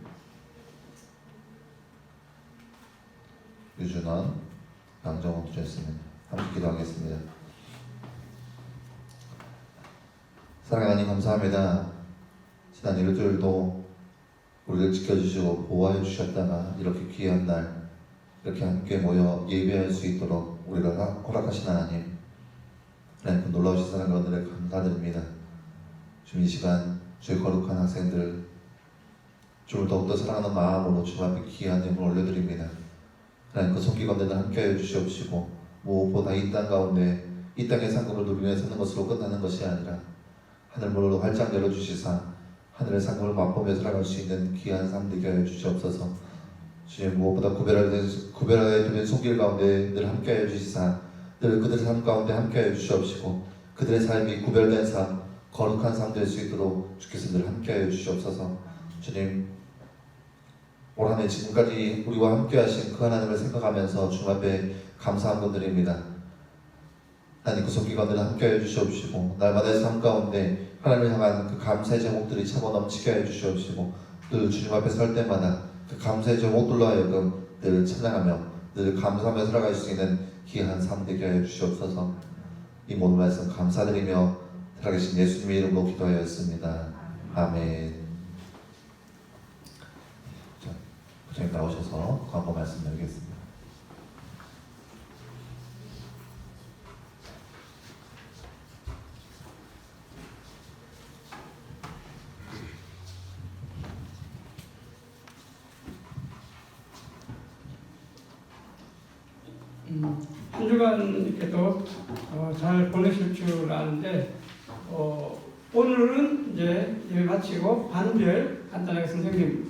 유준원, 양정원 드렸습니다. 함께 기도하겠습니다. 사랑하는 하나님 감사합니다. 지난 일주일도 우리를 지켜주시고 보호해 주셨다가 이렇게 귀한 날 이렇게 함께 모여 예배할 수 있도록 우리를 허락하신 하나님, 하나님 그 놀라우신 사랑 가운데 감사드립니다. 주님 이 시간 주의 거룩한 학생들 주를 더욱더 사랑하는 마음으로 주 앞에 귀한 예물을 올려드립니다. 하나님 그 손길 가운데 함께하여 주시옵시고 무엇보다 이 땅 가운데 이 땅의 상급을 누리며 사는 것으로 끝나는 것이 아니라 하늘문으로 활짝 열어주시사 하늘의 상급을 맛보며 살아갈 수 있는 귀한 삶 되게 하여 주시옵소서. 주님 무엇보다 구별하여 두는 손길 가운데 늘 함께하여 주시사 늘 그들의 삶 가운데 함께하여 주시옵시고 그들의 삶이 구별된 삶, 거룩한 삶 될 수 있도록 주께서 늘 함께하여 주시옵소서. 주님 올 한 해 지금까지 우리와 함께하신 그 하나님을 생각하면서 주 앞에 감사함 드립니다. 하나님 그 손길 가운데 함께하여 주시옵시고 날마다의 삶 가운데 하나님을 향한 그 감사의 제목들이 차고 넘치게 하여 주시옵시고 늘 주님 앞에 설 때마다 그 감사의 제목들로 하여금 늘 찬양하며 늘 감사하며 살아갈 수 있는 귀한 삶 되게 하여 주시옵소서. 이 모든 말씀 감사드리며 살아계신 예수님의 이름으로 기도하였습니다. 아멘. 자, 부장님 나오셔서 광고 말씀 드리겠습니다. 한 주간 이렇게도 잘 보내실 줄 아는데 오늘은 이제 예배 마치고 반별 간단하게 선생님과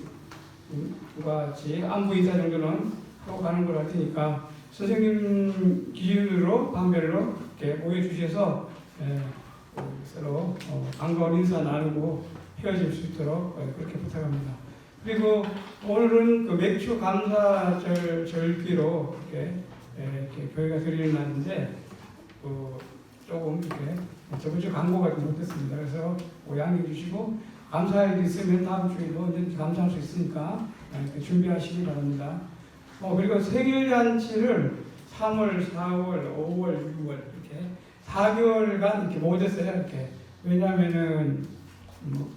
같이 안부 인사 정도는 하고 가는 걸 할 테니까 선생님 기준으로 반별로 이렇게 모여주셔서 서로 반가운 인사 나누고 헤어질 수 있도록 그렇게 부탁합니다. 그리고 오늘은 그 맥주 감사절 절기로 이렇게 교회가 드리는 날인데 조금 이렇게 저번 주 광고가 좀 못했습니다. 그래서 양해해 주시고 감사할 일 있으면 다음 주에도 언제든지 감사할 수 있으니까 준비하시기 바랍니다. 그리고 생일잔치를 3월, 4월, 5월, 6월 이렇게 4개월간 이렇게 못했어요. 이렇게 왜냐하면은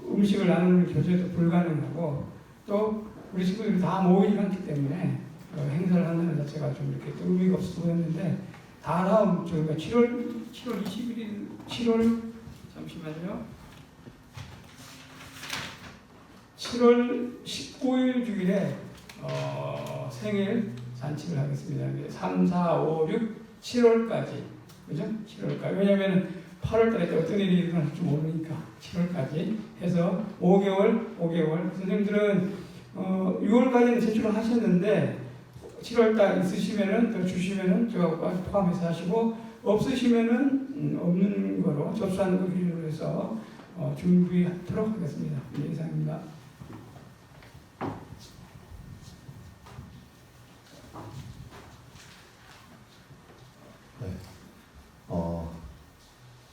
음식을 나누는 교제도 불가능하고 또 우리 친구들이 다 모이지 않기 때문에 행사를 하는 것 자체가 좀 이렇게 또 의미가 없어 보였는데 다음 저희가 7월 21일 7월 잠시만요. 7월 19일 주일에 생일 잔치를 하겠습니다. 3, 4, 5, 6, 7월까지 그죠? 7월까지 왜냐하면 8월달에 어떤 일이 일어날지 모르니까 7월까지 해서 5개월 선생님들은 6월까지는 제출을 하셨는데 7월달 있으시면은 더 주시면은 저하고 포함해서 하시고 없으시면은 없는 거로 접수하는 걸 기준으로 해서 준비하도록 하겠습니다. 이상입니다. 네.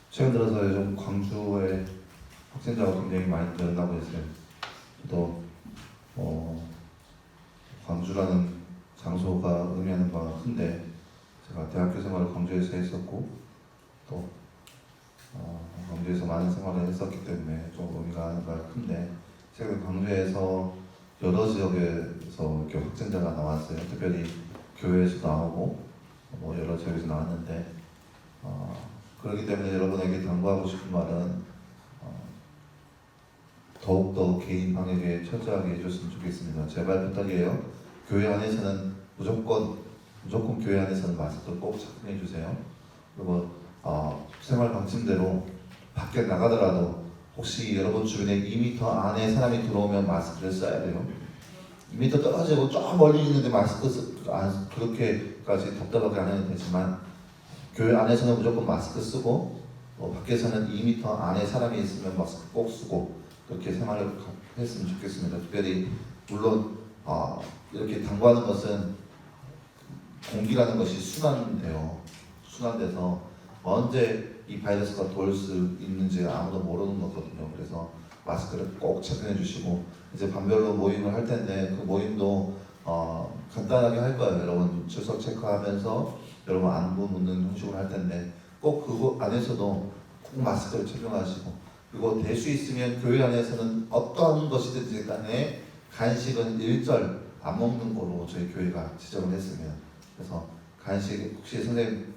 최근 들어서 요즘 광주에 확진자가 굉장히 많이 늘어나고 있어요. 저도 광주라는 장소가 의미하는 바가 큰데 제가 대학교 생활을 광주에서 했었고 또 광주에서 많은 생활을 했었기 때문에 좀 의미가 하는 바가 큰데 최근 광주에서 여러 지역에서 이렇게 확진자가 나왔어요. 특별히 교회에서 나오고 여러 지역에서 나왔는데 그렇기 때문에 여러분에게 당부하고 싶은 말은 더욱더 개인 방역에 철저하게 해줬으면 좋겠습니다. 제발 부탁이에요. 교회 안에서는 무조건 교회 안에서는 마스크를 꼭 착용해 주세요. 그리고 생활 방침대로 밖에 나가더라도 혹시 여러분 주변에 2m 안에 사람이 들어오면 마스크를 써야 돼요. 2m 떨어지고 좀 멀리 있는데 마스크 그렇게까지 답답하게 안 해도 되지만 교회 안에서는 무조건 마스크 쓰고 밖에서는 2m 안에 사람이 있으면 마스크 꼭 쓰고 그렇게 생활을 했으면 좋겠습니다. 특별히 물론 이렇게 당부하는 것은 공기라는 것이 순환돼서 언제 이 바이러스가 돌 수 있는지 아무도 모르는 거거든요. 그래서 마스크를 꼭 착용해 주시고 이제 반별로 모임을 할 텐데 그 모임도 간단하게 할 거예요. 여러분 출석 체크하면서 여러분 안부 묻는 형식으로 할 텐데 꼭 그거 안에서도 꼭 마스크를 착용하시고 그리고 될 수 있으면 교회 안에서는 어떠한 것이든지 간에 간식은 일절 안 먹는 거로 저희 교회가 지정을 했습니다. 그래서 간식 혹시 선생님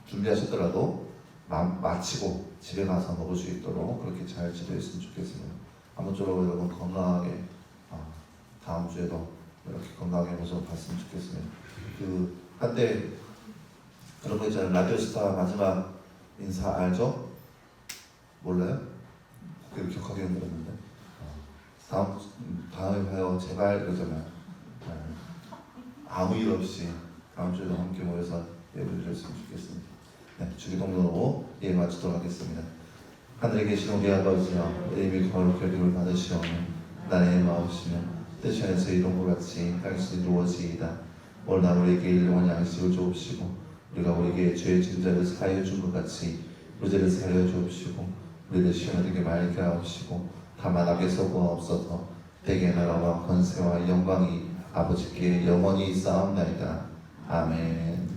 준비하셨더라도 마치고 집에 가서 먹을 수 있도록 그렇게 잘 지도했으면 좋겠습니다. 아무쪼록 여러분 건강하게 다음 주에도 이렇게 건강하게 모습 봤으면 좋겠습니다. 그 한때 그런 거 있잖아요. 라디오스타 마지막 인사 알죠? 몰라요? 그렇게 기억하기 힘들었는데 다음에 봐요 제발 이러잖아요. 아무 일 없이 다음 주에도 함께 모여서 예배를 드렸으면 좋겠습니다. 네, 주기도문으로 예배 마치도록 하겠습니다. 하늘에 계신 우리 아버지여 이름이 거룩하게 여김을 받으시오며 나의 마음이시며 뜻이 안에서 이룬 것 같이 땅에서 이루어지이다. 오늘 우리에게 일용할 양식을 주옵시고 우리가 우리에게 죄의 진자를 사하여 준 것 같이 우리 죄를 사하여 주옵시고 우리를 시험에 들게 말게 하옵시고 다만 악에서 구하옵소서. 대개 나라와 권세와 영광이 아버지께 영원히 쌓옵나이다. 아멘.